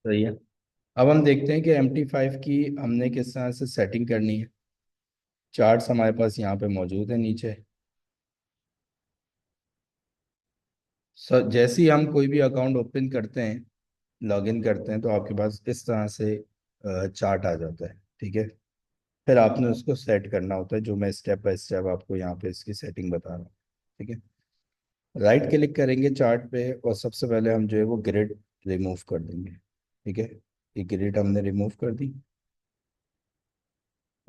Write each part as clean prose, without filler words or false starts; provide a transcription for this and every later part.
सही है। अब हम देखते हैं कि MT5 की हमने किस तरह से सेटिंग करनी है। चार्ट्स हमारे पास यहाँ पे मौजूद है नीचे। जैसे ही हम कोई भी अकाउंट ओपन करते हैं, लॉगिन करते हैं, तो आपके पास इस तरह से चार्ट आ जाता है। ठीक है। फिर आपने उसको सेट करना होता है, जो मैं स्टेप बाय स्टेप आपको यहाँ पे इसकी सेटिंग बता रहा हूँ। ठीक है। राइट क्लिक करेंगे चार्ट पे और सबसे पहले हम जो है वो ग्रिड रिमूव कर देंगे। ठीक है। ये ग्रिड हमने रिमूव कर दी।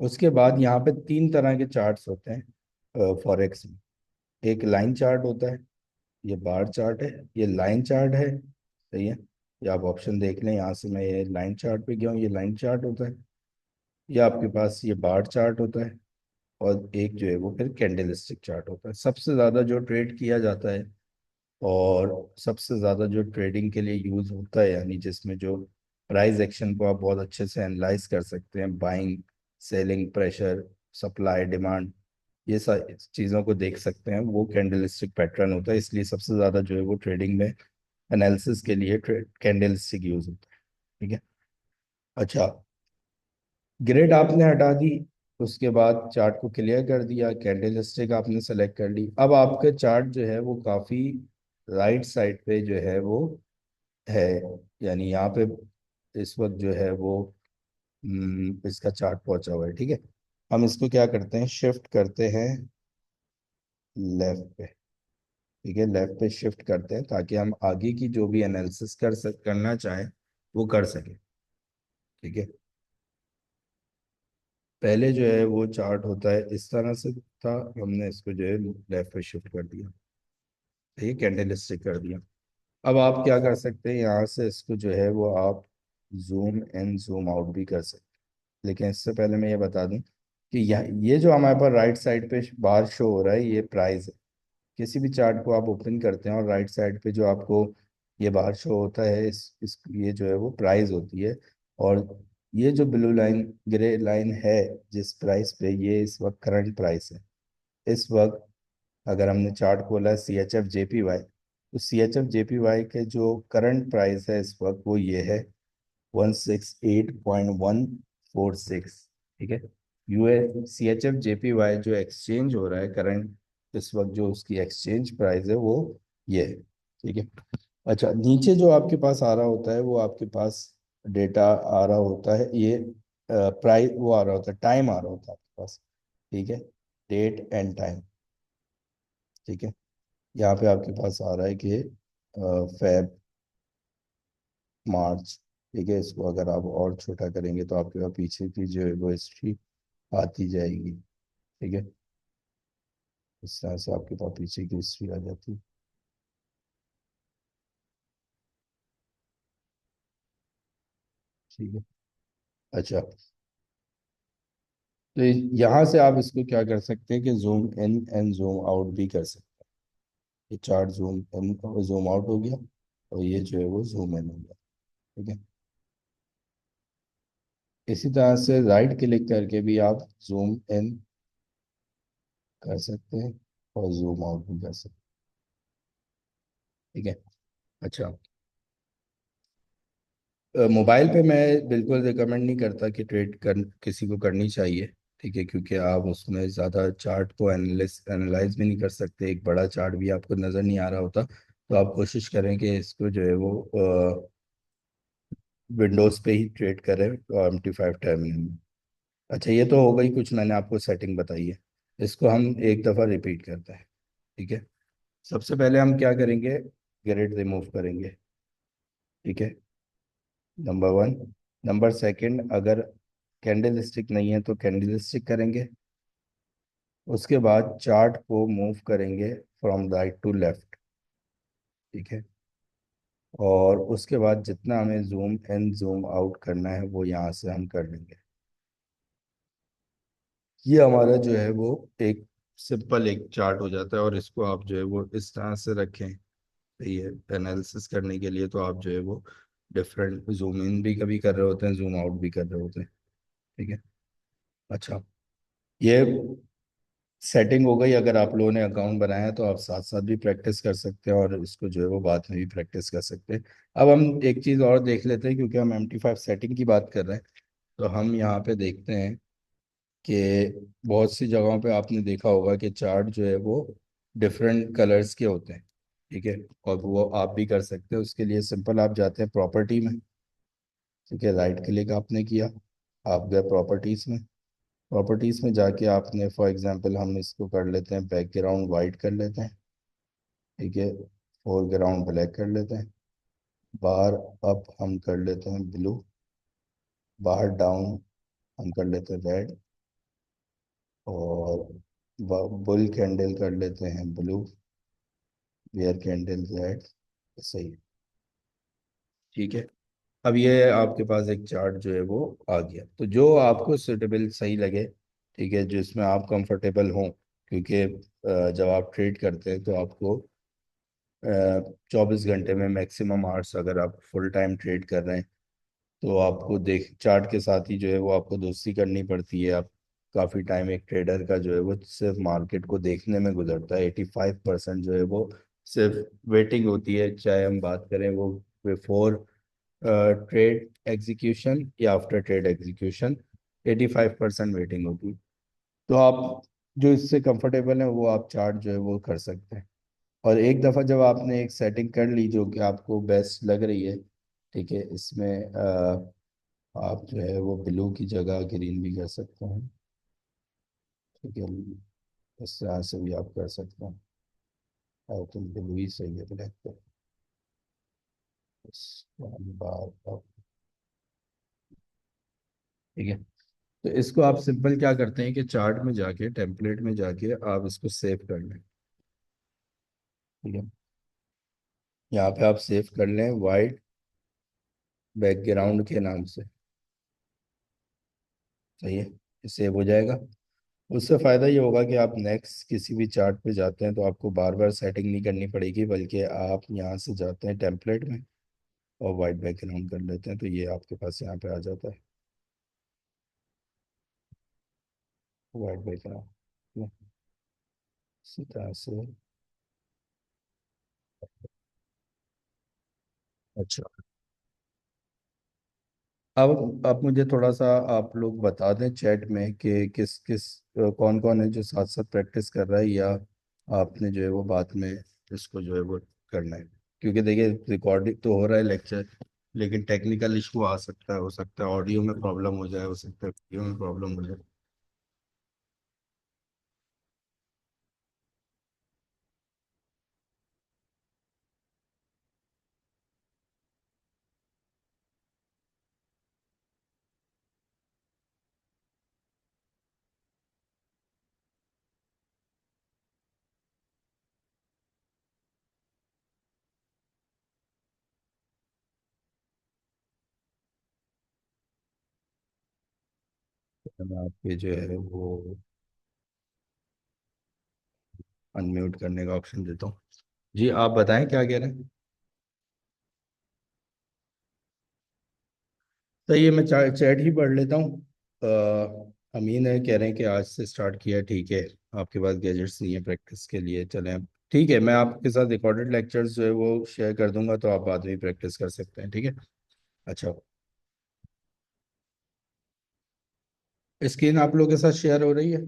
उसके बाद यहाँ पे तीन तरह के चार्ट्स होते हैं फॉरेक्स में। एक लाइन चार्ट होता है, ये बार चार्ट है, ये लाइन चार्ट है। सही है। ये आप ऑप्शन देख लें, यहाँ से मैं ये लाइन चार्ट पे गया हूँ, ये लाइन चार्ट होता है। ये आपके पास ये बार चार्ट होता है। और एक जो है वो फिर कैंडल स्टिक चार्ट होता है। सबसे ज़्यादा जो ट्रेड किया जाता है और सबसे ज़्यादा जो ट्रेडिंग के लिए यूज़ होता है, यानी जिसमें जो प्राइस एक्शन को आप बहुत अच्छे से एनालाइज कर सकते हैं, buying, selling pressure, supply demand, ये सारी चीज़ों को देख सकते हैं, वो कैंडल स्टिक पैटर्न होता है। इसलिए सबसे ज़्यादा जो है वो ट्रेडिंग में एनालिसिस के लिए कैंडल स्टिक यूज़ होता है। ठीक है। अच्छा, ग्रिड आपने हटा दी। उसके बाद चार्ट को क्लियर कर दिया, कैंडल स्टिक आपने सेलेक्ट कर ली। अब आपका चार्ट जो है वो काफ़ी राइट साइड पे जो है वो है, यानी यहाँ पे इस वक्त जो है वो इसका चार्ट पहुंचा हुआ है। ठीक है। हम इसको क्या करते हैं, शिफ्ट करते हैं लेफ्ट पे। ठीक है, लेफ्ट पे शिफ्ट करते हैं ताकि हम आगे की जो भी एनालिसिस करना चाहें वो कर सके। ठीक है। पहले जो है वो चार्ट होता है इस तरह से था, हमने इसको जो है लेफ्ट पे शिफ्ट कर दिया। ठीक है, कैंडल स्टिक कर दिया। अब आप क्या कर सकते हैं, यहाँ से इसको जो है वो आप जूम इन जूम आउट भी कर सकते हैं। लेकिन इससे पहले मैं ये बता दूं कि ये जो हमारे पास राइट साइड पे बार शो हो रहा है, ये प्राइस है। किसी भी चार्ट को आप ओपन करते हैं और राइट साइड पे जो आपको ये बार शो होता है, इस ये जो है वो प्राइस होती है। और ये जो ब्लू लाइन, ग्रे लाइन है, जिस प्राइस पे, ये इस वक्त करंट प्राइस है। इस वक्त अगर हमने चार्ट खोला है CHF JPY, तो CHF JPY के जो करंट प्राइस है इस वक्त वो ये है 168.146। ठीक है। CHF JPY जो एक्सचेंज हो रहा है करंट, इस वक्त जो उसकी एक्सचेंज प्राइस है वो ये है। ठीक है। अच्छा, नीचे जो आपके पास आ रहा होता है वो आपके पास डेटा आ रहा होता है, ये प्राइस वो आ रहा होता है, टाइम आ रहा होता है आपके पास। ठीक है, डेट एंड टाइम। ठीक है। यहाँ पे आपके पास आ रहा है कि फेब मार्च। ठीक है, इसको अगर आप और छोटा करेंगे तो आपके पास पीछे की जो है वो हिस्ट्री आती जाएगी। ठीक है, इस तरह से आपके पास पीछे की हिस्ट्री आ जाती है। ठीक है। अच्छा, तो यहाँ से आप इसको क्या कर सकते हैं कि zoom in and zoom out भी कर सकते हैं। ये chart zoom in zoom out हो गया और ये जो है वो जूम इन हो गया। ठीक है। इसी तरह से राइट क्लिक करके भी आप जूम इन कर सकते हैं और जूम आउट भी कर सकते हैं। ठीक है। अच्छा, मोबाइल पे मैं बिल्कुल रिकमेंड नहीं करता कि ट्रेड कर किसी को करनी चाहिए। ठीक है, क्योंकि आप उसमें ज़्यादा चार्ट को एनालाइज भी नहीं कर सकते, एक बड़ा चार्ट भी आपको नज़र नहीं आ रहा होता। तो आप कोशिश करें कि इसको जो है वो विंडोज़ पे ही ट्रेड करें MT5 टर्मिनल में। अच्छा, ये तो हो गई कुछ मैंने आपको सेटिंग बताई है। इसको हम एक दफ़ा रिपीट करते हैं। ठीक है। सबसे पहले हम क्या करेंगे, ग्रिड रिमूव करेंगे। ठीक है, नंबर वन। नंबर सेकंड, अगर कैंडल स्टिक नहीं है तो कैंडल स्टिक करेंगे। उसके बाद चार्ट को मूव करेंगे फ्रॉम राइट टू लेफ्ट। ठीक है। और उसके बाद जितना हमें जूम इन जूम आउट करना है वो यहाँ से हम कर लेंगे। ये हमारा जो है वो एक सिंपल एक चार्ट हो जाता है। और इसको आप जो है वो इस तरह से रखें, ये एनालिसिस करने के लिए तो आप जो है वो डिफरेंट जूम इन भी कभी कर रहे होते हैं, जूम आउट भी कर रहे होते हैं। ठीक है। अच्छा, ये सेटिंग हो गई। अगर आप लोगों ने अकाउंट बनाया है तो आप साथ साथ भी प्रैक्टिस कर सकते हैं और इसको जो है वो बाद में भी प्रैक्टिस कर सकते हैं। अब हम एक चीज़ और देख लेते हैं, क्योंकि हम MT5 सेटिंग की बात कर रहे हैं। तो हम यहाँ पे देखते हैं कि बहुत सी जगहों पे आपने देखा होगा कि चार्ट जो है वो डिफरेंट कलर्स के होते हैं। ठीक है, और वो आप भी कर सकते हैं। उसके लिए सिंपल आप जाते हैं प्रॉपर्टी में। ठीक है, राइट क्लिक आपने किया, आप गए प्रॉपर्टीज़ में। प्रॉपर्टीज़ में जाके आपने फॉर एग्जांपल हम इसको कर लेते हैं बैकग्राउंड वाइट कर लेते हैं। ठीक है, फोरग्राउंड ब्लैक कर लेते हैं। बाहर अप हम कर लेते हैं ब्लू, बाहर डाउन हम कर लेते हैं रेड, और बुल कैंडल कर लेते हैं ब्लू, वेयर कैंडल रेड। सही है। ठीक है, अब ये आपके पास एक चार्ट जो है वो आ गया। तो जो आपको सुटेबल सही लगे, ठीक है, जिसमें आप कंफर्टेबल हों, क्योंकि जब आप ट्रेड करते हैं तो आपको 24 घंटे में मैक्सिमम आवर्स, अगर आप फुल टाइम ट्रेड कर रहे हैं तो आपको देख चार्ट के साथ ही जो है वो आपको दोस्ती करनी पड़ती है। आप काफ़ी टाइम एक ट्रेडर का जो है वो सिर्फ मार्केट को देखने में गुजरता है। 85% जो है वो सिर्फ वेटिंग होती है, चाहे हम बात करें वो बिफोर ट्रेड एग्जीक्यूशन या आफ्टर ट्रेड एग्जीक्यूशन। 85% वेटिंग होती है। तो आप जो इससे कंफर्टेबल है वो आप चार्ट जो है वो कर सकते हैं। और एक दफ़ा जब आपने एक सेटिंग कर ली जो कि आपको बेस्ट लग रही है, ठीक है, इसमें आप जो है वो ब्लू की जगह ग्रीन भी कर सकते हैं। ठीक है, इस तरह से भी आप कर सकते हैं। आई थिंक ब्लू ही सही है ब्लैक पे। इस बार आप, ठीक है, तो इसको आप सिंपल क्या करते हैं कि चार्ट में जाके टेम्पलेट में जाके आप इसको सेव कर लें। ठीक है, यहाँ पे आप सेव कर लें वाइट बैकग्राउंड के नाम से। सही है, ये सेव हो जाएगा। उससे फ़ायदा ये होगा कि आप नेक्स्ट किसी भी चार्ट पे जाते हैं तो आपको बार बार सेटिंग नहीं करनी पड़ेगी, बल्कि आप यहाँ से जाते हैं टेम्पलेट में और वाइट बैकग्राउंड कर लेते हैं, तो ये आपके पास यहाँ पे आ जाता है वाइट बैकग्राउंड। इसी तरह से। अच्छा, अब मुझे थोड़ा सा आप लोग बता दें चैट में कि किस किस कौन कौन है जो साथ साथ प्रैक्टिस कर रहा है, या आपने जो है वो बाद में इसको जो है वो करना है। क्योंकि देखिए रिकॉर्डिंग तो हो रहा है लेक्चर, लेकिन टेक्निकल इशू आ सकता है, हो सकता है ऑडियो में प्रॉब्लम हो जाए, हो सकता है वीडियो में प्रॉब्लम हो जाए। तो मैं आपके जो है वो अनम्यूट करने का ऑप्शन देता हूँ। जी आप बताएं क्या कह रहे हैं। तो ये मैं चैट ही पढ़ लेता हूँ। अमीन है, कह रहे हैं कि आज से स्टार्ट किया है। ठीक है, आपके पास गैजेट्स नहीं है प्रैक्टिस के लिए, चलें अब। ठीक है, मैं आपके साथ रिकॉर्डेड लेक्चर्स जो है वो शेयर कर दूंगा, तो आप बाद में प्रैक्टिस कर सकते हैं। ठीक है। अच्छा, स्क्रीन आप लोगों के साथ शेयर हो रही है।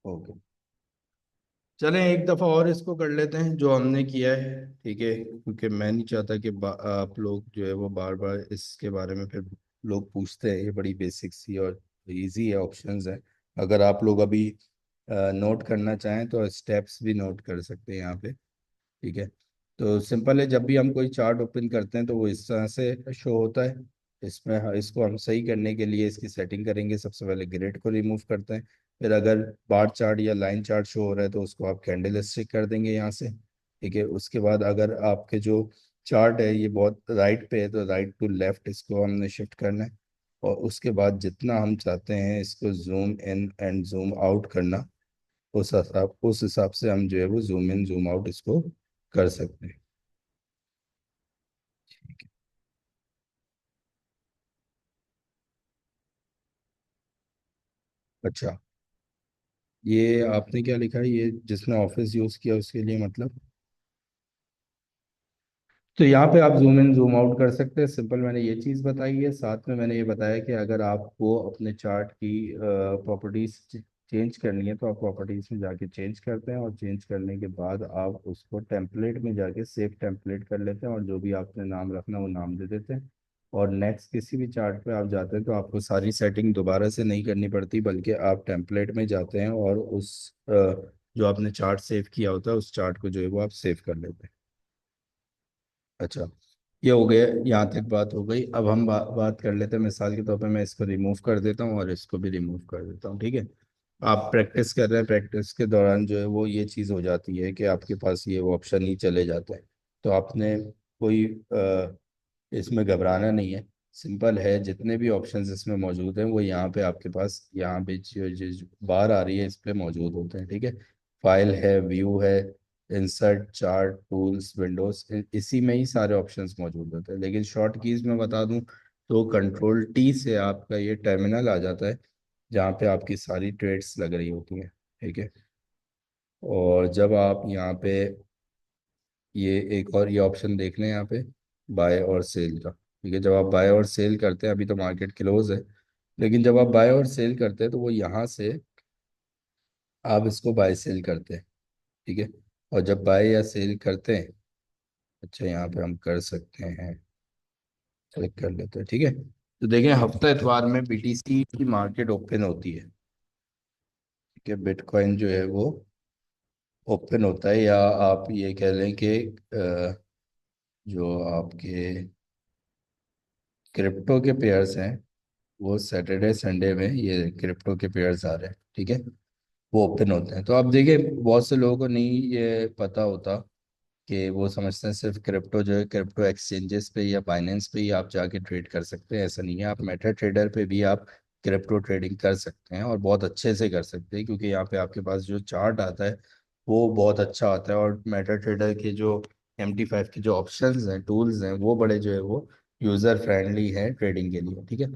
ओके, चलें एक दफ़ा और इसको कर लेते हैं जो हमने किया है। ठीक है, क्योंकि मैं नहीं चाहता कि आप लोग जो है वो बार बार इसके बारे में फिर लोग पूछते हैं। ये बड़ी बेसिक सी और इजी है, ऑप्शंस है। अगर आप लोग अभी नोट करना चाहें तो स्टेप्स भी नोट कर सकते हैं यहाँ पे। ठीक है, तो सिंपल है, जब भी हम कोई चार्ट ओपन करते हैं तो वो इस तरह से शो होता है। इसमें इसको हम सही करने के लिए इसकी सेटिंग करेंगे। सबसे पहले ग्रिड को रिमूव करते हैं। फिर अगर बार चार्ट या लाइन चार्ट शो हो रहा है तो उसको आप कैंडल स्टिक कर देंगे यहाँ से। ठीक है, उसके बाद अगर आपके जो चार्ट है ये बहुत राइट पे है तो राइट टू लेफ्ट इसको हमने शिफ्ट करना है। और उसके बाद जितना हम चाहते हैं इसको zoom in and zoom out करना, उस हिसाब से हम जो है वो जूम इन जूम आउट इसको कर सकते हैं। अच्छा, ये आपने क्या लिखा है, ये जिसने ऑफिस यूज किया उसके लिए मतलब? तो यहाँ पे आप जूम इन जूम आउट कर सकते हैं। सिंपल मैंने ये चीज़ बताई है, साथ में मैंने ये बताया कि अगर आपको अपने चार्ट की प्रॉपर्टीज चेंज करनी है तो आप प्रॉपर्टीज में जाके चेंज करते हैं, और चेंज करने के बाद आप उसको टेम्पलेट में जाके सेव टेम्पलेट कर लेते हैं, और जो भी आपने नाम रखना वो नाम दे देते हैं। और नेक्स्ट किसी भी चार्ट पे आप जाते हैं तो आपको सारी सेटिंग दोबारा से नहीं करनी पड़ती, बल्कि आप टेम्पलेट में जाते हैं और उस जो आपने चार्ट सेव किया होता है उस चार्ट को जो है वो आप सेव कर लेते हैं। अच्छा, ये हो गया, यहाँ तक बात हो गई। अब हम बात कर लेते हैं, मिसाल के तौर पे मैं इसको रिमूव कर देता हूँ और इसको भी रिमूव कर देता हूँ, ठीक है। आप प्रैक्टिस कर रहे हैं, प्रैक्टिस के दौरान जो है वो ये चीज़ हो जाती है कि आपके पास ये ऑप्शन ही चले जाते हैं। तो आपने कोई इसमें घबराना नहीं है। सिंपल है, जितने भी ऑप्शंस इसमें मौजूद हैं वो यहाँ पे आपके पास, यहाँ पे जो बार आ रही है इस पे मौजूद होते हैं, ठीक है। फाइल है, व्यू है, इंसर्ट, चार्ट, टूल्स, विंडोज, इसी में ही सारे ऑप्शंस मौजूद होते हैं। लेकिन शॉर्ट कीज में बता दूं तो कंट्रोल टी से आपका ये टर्मिनल आ जाता है, जहाँ पे आपकी सारी ट्रेड्स लग रही होती हैं, ठीक है। और जब आप यहाँ पे ये एक और ये ऑप्शन देख लें यहाँ पे, बाय और सेल का, ठीक है। जब आप बाय और सेल करते हैं, अभी तो मार्केट क्लोज है, लेकिन जब आप बाय और सेल करते हैं तो वो यहाँ से आप इसको बाय सेल करते हैं, ठीक है। और जब बाय या सेल करते हैं, अच्छा यहाँ पे हम कर सकते हैं, सेलेक्ट कर लेते हैं, ठीक है। तो देखें, हफ्ता इतवार में बीटीसी की मार्केट ओपन होती है, ठीक है। बिटकॉइन जो है वो ओपन होता है, या आप ये कह लें कि जो आपके क्रिप्टो के पेयर्स हैं वो सैटरडे संडे में ये क्रिप्टो के पेयर्स आ रहे हैं, ठीक है, वो ओपन होते हैं। तो आप देखिए, बहुत से लोगों को नहीं ये पता होता कि वो समझते हैं सिर्फ क्रिप्टो जो है क्रिप्टो एक्सचेंजेस पे या बाइनेंस पे ही आप जाके ट्रेड कर सकते हैं। ऐसा नहीं है, आप मेटा ट्रेडर पे भी आप क्रिप्टो ट्रेडिंग कर सकते हैं, और बहुत अच्छे से कर सकते हैं, क्योंकि यहाँ पे आपके पास जो चार्ट आता है वो बहुत अच्छा आता है। और मेटा ट्रेडर के जो MT5 के जो ऑप्शंस हैं, टूल्स हैं, वो बड़े जो है वो यूज़र फ्रेंडली है ट्रेडिंग के लिए, ठीक है।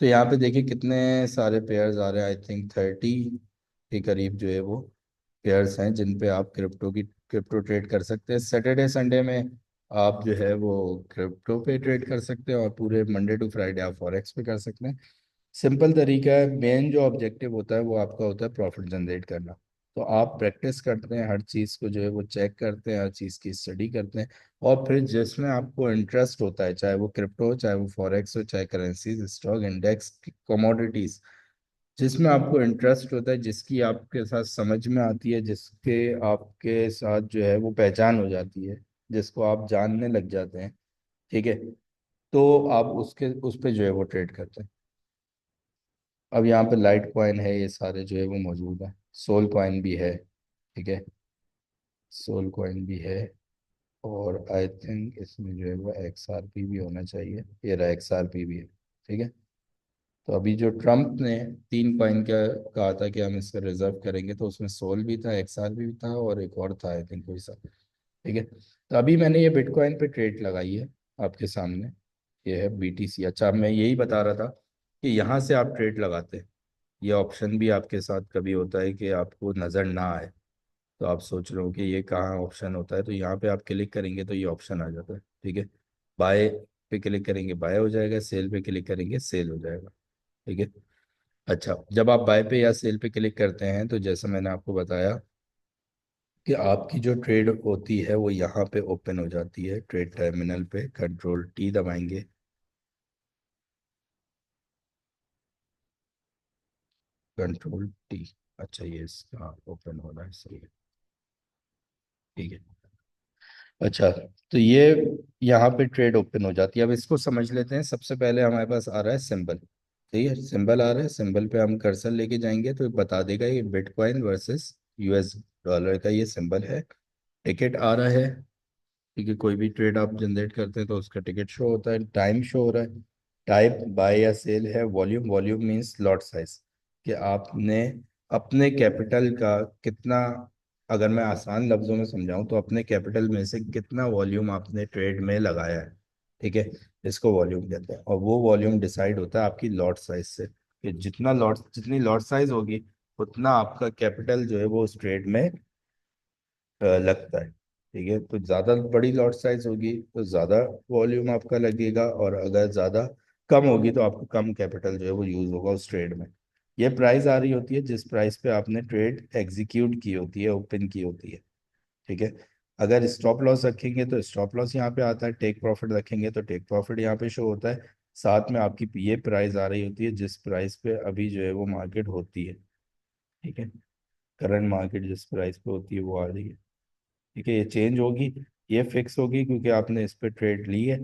तो यहाँ पे देखिए कितने सारे पेयर्स आ रहे हैं, आई थिंक 30 के करीब जो है वो पेयर्स हैं जिन पे आप क्रिप्टो ट्रेड कर सकते हैं। सैटरडे संडे में आप जो है वो क्रिप्टो पे ट्रेड कर सकते हैं, और पूरे मंडे टू फ्राइडे आप फॉरेक्स पे कर सकते हैं। सिंपल तरीका है, मेन जो ऑब्जेक्टिव होता है वो आपका होता है प्रॉफिट जनरेट करना। तो आप प्रैक्टिस करते हैं, हर चीज़ को जो है वो चेक करते हैं, हर चीज़ की स्टडी करते हैं, और फिर जिसमें आपको इंटरेस्ट होता है, चाहे वो क्रिप्टो हो, चाहे वो फॉरेक्स हो, चाहे करेंसीज, स्टॉक, इंडेक्स, कमोडिटीज, जिसमें आपको इंटरेस्ट होता है, जिसकी आपके साथ समझ में आती है, जिसके आपके साथ जो है वो पहचान हो जाती है, जिसको आप जानने लग जाते हैं, ठीक है, तो आप उसके उस पे जो है वो ट्रेड करते हैं। अब यहाँ पे लाइट कॉइन है, ये सारे जो है वो मौजूद है, सोल कॉइन भी है, ठीक है, सोल कॉइन भी है। और आई थिंक इसमें जो है वो XRP भी होना चाहिए, ये रहा XRP भी है, ठीक है। तो अभी जो ट्रम्प ने 3 कॉइन का कहा था कि हम इसका रिजर्व करेंगे, तो उसमें सोल भी था, XRP भी था, और एक और था आई थिंक कोई सा, ठीक है। तो अभी मैंने ये बिटकॉइन पे ट्रेड लगाई है आपके सामने, ये है BTC। अच्छा, अब मैं यही बता रहा था कि यहाँ से आप ट्रेड लगाते हैं, ये ऑप्शन भी आपके साथ कभी होता है कि आपको नज़र ना आए, तो आप सोच रहे हो कि ये कहाँ ऑप्शन होता है, तो यहाँ पे आप क्लिक करेंगे तो ये ऑप्शन आ जाता है, ठीक है। बाय पे क्लिक करेंगे बाय हो जाएगा, सेल पे क्लिक करेंगे सेल हो जाएगा, ठीक है। अच्छा, जब आप बाय पे या सेल पे क्लिक करते हैं तो जैसा मैंने आपको बताया कि आपकी जो ट्रेड होती है वो यहाँ पे ओपन हो जाती है, ट्रेड टर्मिनल पे कंट्रोल टी दबाएंगे, कंट्रोल टी। अच्छा, ये इसका ओपन हो रहा है, सही है, ठीक है। अच्छा, तो ये यहाँ पे ट्रेड ओपन हो जाती है। अब इसको समझ लेते हैं। सबसे पहले हमारे पास आ रहा है सिंबल, ठीक है, सिंबल आ रहा है, सिंबल पे हम कर्सर लेके जाएंगे तो ये बता देगा ये बिटकॉइन वर्सेस US डॉलर का ये सिंबल है। टिकट आ रहा है, ठीक है, कोई भी ट्रेड आप जनरेट करते हैं तो उसका टिकट शो होता है, टाइम शो हो रहा है, टाइप बाय या सेल है, volume, volume means lot size, कि आपने अपने कैपिटल का कितना, अगर मैं आसान लफ्जों में समझाऊं तो अपने कैपिटल में से कितना वॉल्यूम आपने ट्रेड में लगाया है, ठीक है, इसको वॉल्यूम कहते हैं। और वो वॉल्यूम डिसाइड होता है आपकी लॉट साइज से। कि जितनी लॉट साइज होगी उतना आपका कैपिटल जो है वो उस ट्रेड में लगता है। ठीक है, तो ज़्यादा बड़ी लॉट साइज होगी तो ज़्यादा वॉल्यूम आपका लगेगा, और अगर ज़्यादा कम होगी तो आपको कम कैपिटल जो है वो यूज़ होगा उस ट्रेड में। ये प्राइस आ रही होती है जिस प्राइस पे आपने ट्रेड एग्जीक्यूट की होती है, ओपन की होती है। ठीक है, अगर स्टॉप लॉस रखेंगे तो स्टॉप लॉस यहाँ पे आता है, टेक प्रॉफिट रखेंगे तो टेक प्रॉफिट यहाँ पे शो होता है। साथ में आपकी ये प्राइस आ रही होती है जिस प्राइस पे अभी जो है वो मार्केट होती है। ठीक है, करंट मार्केट जिस प्राइस पे होती है वो आ रही है। ठीक है, ये चेंज होगी, ये फिक्स होगी क्योंकि आपने इस पे ट्रेड ली है।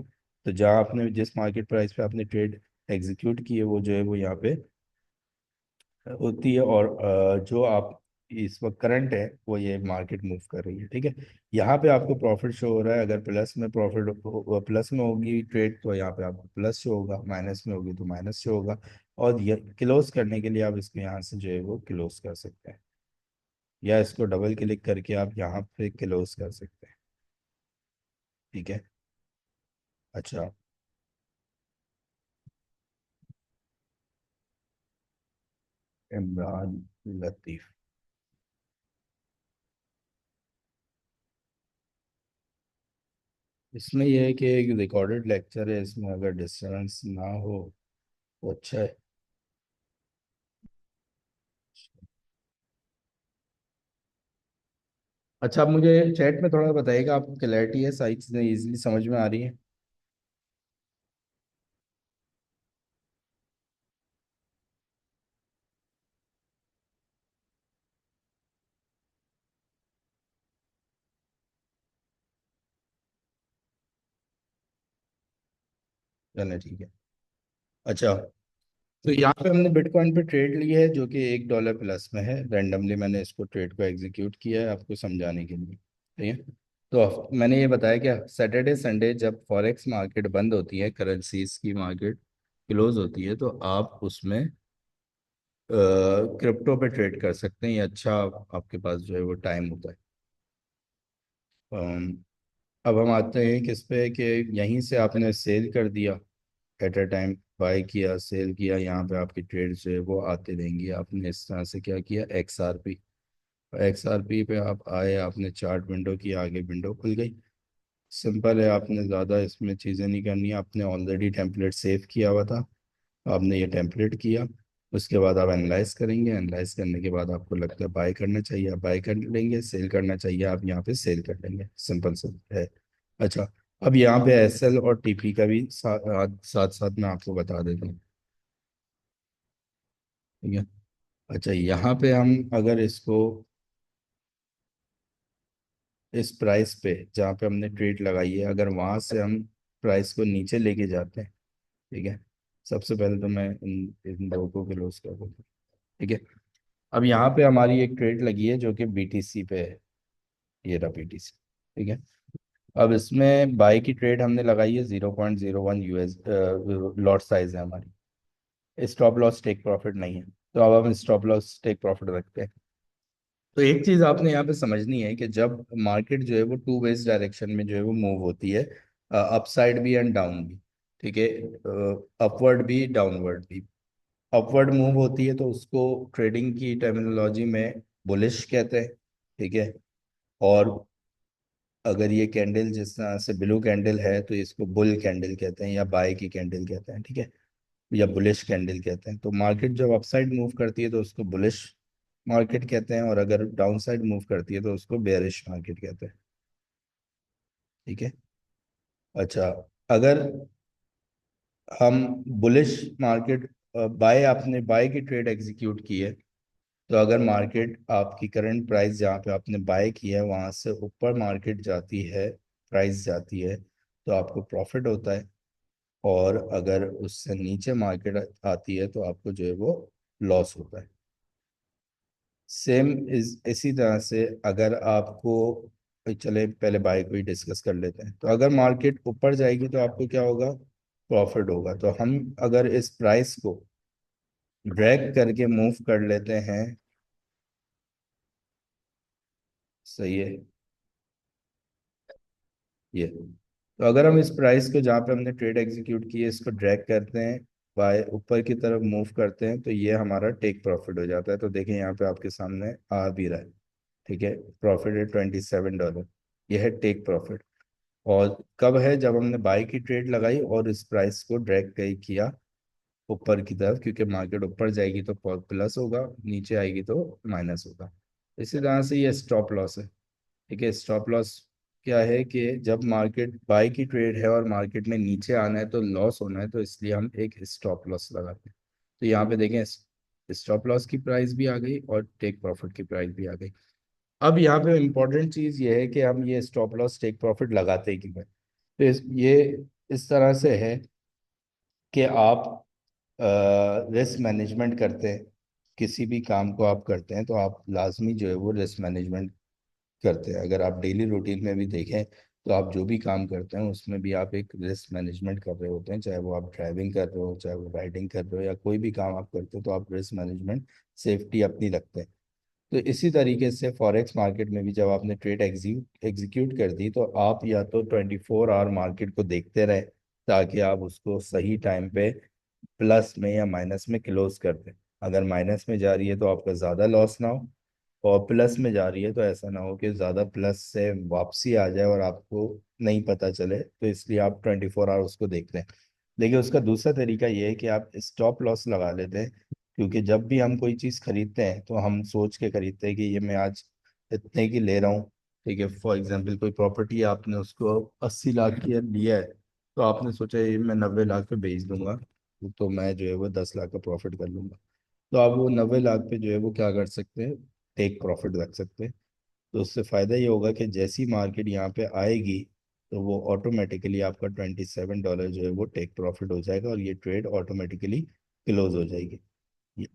तो जहाँ आपने जिस मार्केट प्राइस पे आपने ट्रेड एग्जीक्यूट की है वो जो है वो यहाँ पे होती है, और जो आप इस वक्त करंट है वो ये मार्केट मूव कर रही है। ठीक है, यहाँ पे आपको प्रॉफिट शो हो रहा है, अगर प्लस में प्रॉफिट प्लस में होगी ट्रेड तो यहाँ पे आपको प्लस शो होगा, माइनस में होगी तो माइनस शो होगा। और ये क्लोज करने के लिए आप इसको यहाँ से जो है वो क्लोज कर सकते हैं, या इसको डबल क्लिक करके आप यहाँ पे क्लोज कर सकते हैं। ठीक है। अच्छा, इमरान लतीफ। इसमें यह है कि एक रिकॉर्डेड लेक्चर है, इसमें अगर डिस्टर्बेंस ना हो तो अच्छा है। अच्छा, आप मुझे चैट में थोड़ा बताइएगा, आपको क्लैरिटी है, सारी चीज़ें इजीली समझ में आ रही हैं? चलें, ठीक है। अच्छा, तो यहाँ पे हमने बिटकॉइन पे ट्रेड ली है जो कि $1 प्लस में है, रैंडमली मैंने इसको ट्रेड को एग्जीक्यूट किया है आपको समझाने के लिए। ठीक है, तो मैंने ये बताया कि सैटरडे संडे जब फॉरेक्स मार्केट बंद होती है, करेंसीज की मार्केट क्लोज होती है, तो आप उसमें क्रिप्टो पे ट्रेड कर सकते हैं। ये अच्छा आपके पास जो है वो टाइम होता है। अम, अब हम आते हैं किस पे कि यहीं से आपने सेल कर दिया, एट अ टाइम बाय किया, सेल किया, यहाँ पे आपकी ट्रेड जो है वो आते रहेंगी। आपने इस तरह से क्या किया, XRP, XRP पे आप आए, आपने चार्ट विंडो की, आगे विंडो खुल गई। सिंपल है, आपने ज़्यादा इसमें चीज़ें नहीं करनी, आपने ऑलरेडी टेम्पलेट सेव किया हुआ था, आपने ये टेम्पलेट किया। उसके बाद आप एनालाइज करेंगे, एनालाइज करने के बाद आपको लगता है बाय करना चाहिए आप बाय कर लेंगे, सेल करना चाहिए आप यहाँ पे सेल कर लेंगे, सिंपल से है। अच्छा, अब यहाँ पे SL और TP का भी साथ साथ मैं आपको बता देता हूँ। ठीक है, अच्छा, यहाँ पे हम अगर इसको इस प्राइस पे जहाँ पे हमने ट्रेड लगाई है, अगर वहाँ से हम प्राइस को नीचे लेके जाते हैं। ठीक है, सबसे पहले तो मैं इन दो को क्लोज कर दूँ। ठीक है, अब यहाँ पे हमारी एक ट्रेड लगी है जो कि BTC पे है, ये रहा BTC। ठीक है, अब इसमें बाई की ट्रेड हमने लगाई है, 0.01 US लॉट साइज है हमारी। स्टॉप लॉस टेक प्रॉफिट नहीं है, तो अब हम स्टॉप लॉस टेक प्रॉफिट रखते हैं। तो एक चीज आपने यहाँ पे समझनी है कि जब मार्केट जो है वो टू वेज डायरेक्शन में जो है वो मूव होती है, अपसाइड भी एंड डाउन भी। ठीक है, अपवर्ड भी डाउनवर्ड भी। अपवर्ड मूव होती है तो उसको ट्रेडिंग की टर्मिनोलॉजी में बुलिश कहते हैं। ठीक है, और अगर ये कैंडल जिस तरह से ब्लू कैंडल है तो इसको बुल कैंडल कहते हैं, या बाय की कैंडल कहते हैं। ठीक है, या बुलिश कैंडल कहते हैं। तो मार्केट जब अपसाइड मूव करती है तो उसको बुलिश मार्केट कहते हैं, और अगर डाउन साइड मूव करती है तो उसको बेयरिश मार्केट कहते हैं। ठीक है, अच्छा, अगर हम बुलिश मार्केट बाय आपने बाय की ट्रेड एग्जीक्यूट की है, तो अगर मार्केट आपकी करंट प्राइस जहाँ पे आपने बाय किया है वहाँ से ऊपर मार्केट जाती है, प्राइस जाती है, तो आपको प्रॉफिट होता है। और अगर उससे नीचे मार्केट आती है तो आपको जो है वो लॉस होता है। सेम इसी तरह से अगर आपको, चले पहले बाय को ही डिस्कस कर लेते हैं, तो अगर मार्केट ऊपर जाएगी तो आपको क्या होगा, प्रॉफिट होगा। तो हम अगर इस प्राइस को ड्रैग करके मूव कर लेते हैं, सही है ये, तो अगर हम इस प्राइस को जहाँ पे हमने ट्रेड एग्जीक्यूट की है इसको ड्रैग करते हैं बाय ऊपर की तरफ मूव करते हैं तो ये हमारा टेक प्रॉफिट हो जाता है। तो देखें यहाँ पे आपके सामने आ भी रहा है। ठीक है, प्रॉफिट है $27। यह है टेक प्रॉफिट। और कब है? जब हमने बाय की ट्रेड लगाई और इस प्राइस को ड्रैग कहीं किया ऊपर की तरफ, क्योंकि मार्केट ऊपर जाएगी तो प्लस होगा, नीचे आएगी तो माइनस होगा। इसी तरह से ये स्टॉप लॉस है। ठीक है, स्टॉप लॉस क्या है कि जब मार्केट बाय की ट्रेड है और मार्केट ने नीचे आना है तो लॉस होना है, तो इसलिए हम एक स्टॉप लॉस लगाते हैं। तो यहाँ पे देखें, स्टॉप लॉस की प्राइस भी आ गई और टेक प्रॉफिट की प्राइस भी आ गई। अब यहाँ पे इम्पोर्टेंट चीज़ ये है कि हम ये स्टॉप लॉस टेक प्रॉफिट लगाते हैं क्यों है। तो ये इस तरह से है कि आप रिस्क मैनेजमेंट करते हैं। किसी भी काम को आप करते हैं तो आप लाजमी जो है वो रिस्क मैनेजमेंट करते हैं। अगर आप डेली रूटीन में भी देखें तो आप जो भी काम करते हैं उसमें भी आप एक रिस्क मैनेजमेंट कर रहे होते हैं, चाहे वो आप ड्राइविंग कर रहे हो, चाहे वो राइडिंग कर रहे हो, या कोई भी काम आप करते हो तो आप रिस्क मैनेजमेंट सेफ्टी अपनी रखते हैं। तो इसी तरीके से फॉरेक्स मार्केट में भी जब आपने ट्रेड एग्जीक्यूट कर दी तो आप या तो 24 आवर मार्केट को देखते रहे ताकि आप उसको सही टाइम पे प्लस में या माइनस में क्लोज कर दें। अगर माइनस में जा रही है तो आपका ज़्यादा लॉस ना हो, और प्लस में जा रही है तो ऐसा ना हो कि ज़्यादा प्लस से वापसी आ जाए और आपको नहीं पता चले। तो इसलिए आप 24 आवर उसको देख लें। देखिए, उसका दूसरा तरीका ये है कि आप स्टॉप लॉस लगा लेते हैं, क्योंकि जब भी हम कोई चीज़ खरीदते हैं तो हम सोच के खरीदते हैं कि ये मैं आज इतने की ले रहा हूँ। ठीक है, फॉर एग्जांपल कोई प्रॉपर्टी आपने उसको 80 लाख की लिया है, तो आपने सोचा ये मैं 90 लाख पे बेच दूंगा, तो मैं जो है वो 10 लाख का प्रॉफिट कर लूंगा। तो आप वो 90 लाख पे जो है वो क्या कर सकते हैं, टेक प्रॉफिट रख सकते हैं। तो उससे फ़ायदा ये होगा कि जैसी मार्केट यहाँ पे आएगी तो वो ऑटोमेटिकली आपका $27 जो है वो टेक प्रॉफिट हो जाएगा और ये ट्रेड ऑटोमेटिकली क्लोज हो जाएगी।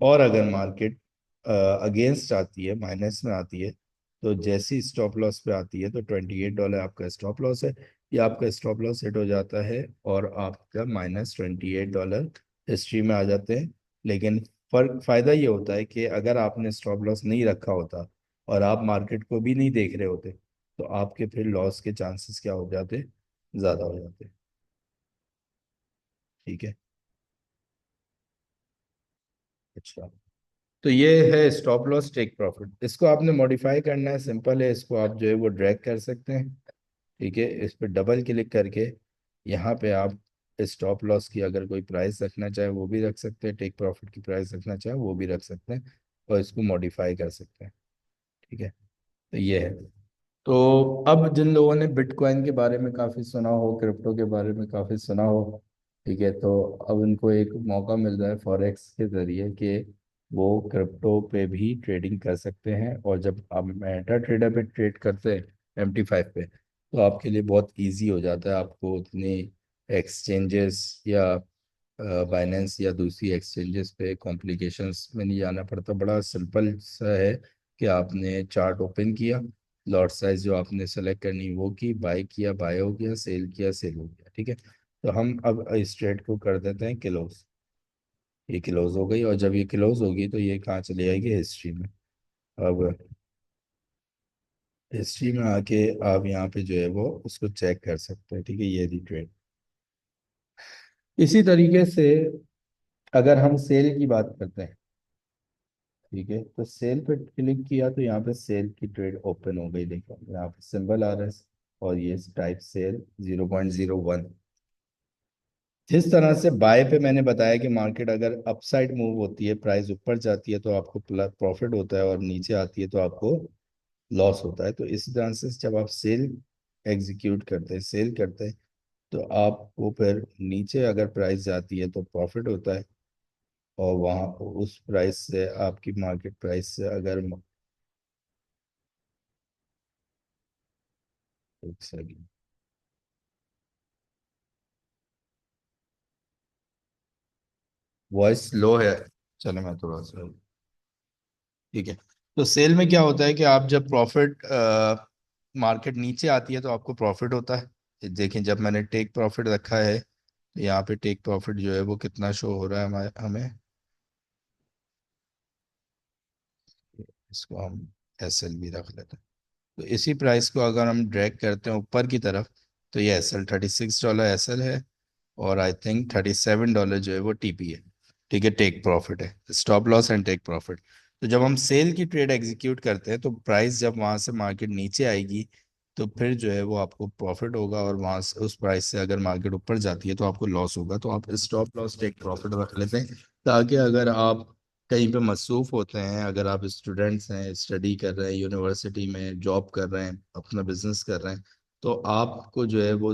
और अगर मार्केट अगेंस्ट आती है, माइनस में आती है, तो जैसी स्टॉप लॉस पे आती है तो $28 आपका स्टॉप लॉस है। ये आपका स्टॉप लॉस हिट हो जाता है और आपका -$28 हिस्ट्री में आ जाते हैं। लेकिन फर्क फायदा ये होता है कि अगर आपने स्टॉप लॉस नहीं रखा होता और आप मार्केट को भी नहीं देख रहे होते तो आपके फिर लॉस के चांसेस क्या हो जाते, ज़्यादा हो जाते। ठीक है। अच्छा, तो ये है स्टॉप लॉस टेक प्रॉफिट। इसको आपने मॉडिफाई करना है, सिंपल है। इसको आप जो है वो ड्रैग कर सकते हैं। ठीक है, इस पर डबल क्लिक करके यहाँ पे आप स्टॉप लॉस की अगर कोई प्राइस रखना चाहे वो भी रख सकते हैं, टेक प्रॉफिट की प्राइस रखना चाहे वो भी रख सकते हैं, और इसको मॉडिफाई कर सकते हैं। ठीक है, तो ये है। तो अब जिन लोगों ने बिटकॉइन के बारे में काफ़ी सुना हो, क्रिप्टो के बारे में काफ़ी सुना हो, ठीक है, तो अब उनको एक मौका मिल रहा है फॉरेक्स के ज़रिए कि वो क्रिप्टो पे भी ट्रेडिंग कर सकते हैं। और जब आप मेटा ट्रेडर पे ट्रेड करते हैं, MT5 पे, तो आपके लिए बहुत इजी हो जाता है। आपको उतनी एक्सचेंजेस या बाइनेंस या दूसरी एक्सचेंजेस पे कॉम्प्लिकेशंस में नहीं जाना पड़ता। बड़ा सिंपल सा है कि आपने चार्ट ओपन किया, लॉट साइज जो आपने सेलेक्ट करनी वो की, बाय किया, बाय हो गया, सेल किया, सेल हो गया। ठीक है, तो हम अब इस ट्रेड को कर देते हैं क्लोज। ये क्लोज हो गई, और जब ये क्लोज होगी तो ये कहाँ चली जाएगी, हिस्ट्री में। अब हिस्ट्री में आके आप यहाँ पे जो है वो उसको चेक कर सकते हैं। ठीक है, ये थी ट्रेड। इसी तरीके से अगर हम सेल की बात करते हैं, ठीक है, तो सेल पे क्लिक किया तो यहाँ पे सेल की ट्रेड ओपन हो गई। देखो यहाँ पे सिंबल आ रहा है और ये टाइप सेल 0.01। जिस तरह से बाय पे मैंने बताया कि मार्केट अगर अपसाइड मूव होती है, प्राइस ऊपर जाती है तो आपको प्रॉफिट होता है, और नीचे आती है तो आपको लॉस होता है। तो इसी तरह से जब आप सेल एग्जीक्यूट करते हैं, सेल करते हैं, तो आपको फिर नीचे अगर प्राइस जाती है तो प्रॉफिट होता है, और वहाँ उस प्राइस से आपकी मार्केट प्राइस से अगर एक सेकंड, वॉइस लो है। चलो मैं थोड़ा सा, ठीक है। तो सेल में क्या होता है कि आप जब प्रॉफिट मार्केट नीचे आती है तो आपको प्रॉफिट होता है। देखें, जब मैंने टेक प्रॉफिट रखा है तो यहाँ पे टेक प्रॉफिट जो है वो कितना शो हो रहा है हमें। इसको हम SL भी रख लेते हैं। तो इसी प्राइस को अगर हम ड्रैग करते हैं ऊपर की तरफ, तो ये SL $36 SL है, और आई थिंक $37 जो है वो टीपी है। ठीक है, टेक प्रॉफिट है, stop loss and take profit. तो जब हम सेल की ट्रेड एग्जीक्यूट करते हैं तो प्राइस जब वहां से मार्केट नीचे आएगी तो फिर जो है वो आपको प्रॉफिट होगा, और वहां से उस प्राइस से अगर मार्केट ऊपर जाती है तो आपको लॉस होगा। तो आप स्टॉप लॉस टेक प्रॉफिट रख लेते हैं, ताकि अगर आप कहीं पे मसरूफ होते हैं, अगर आप स्टूडेंट्स हैं, स्टडी कर रहे हैं, यूनिवर्सिटी में जॉब कर रहे हैं, अपना बिजनेस कर रहे हैं, तो आपको जो है वो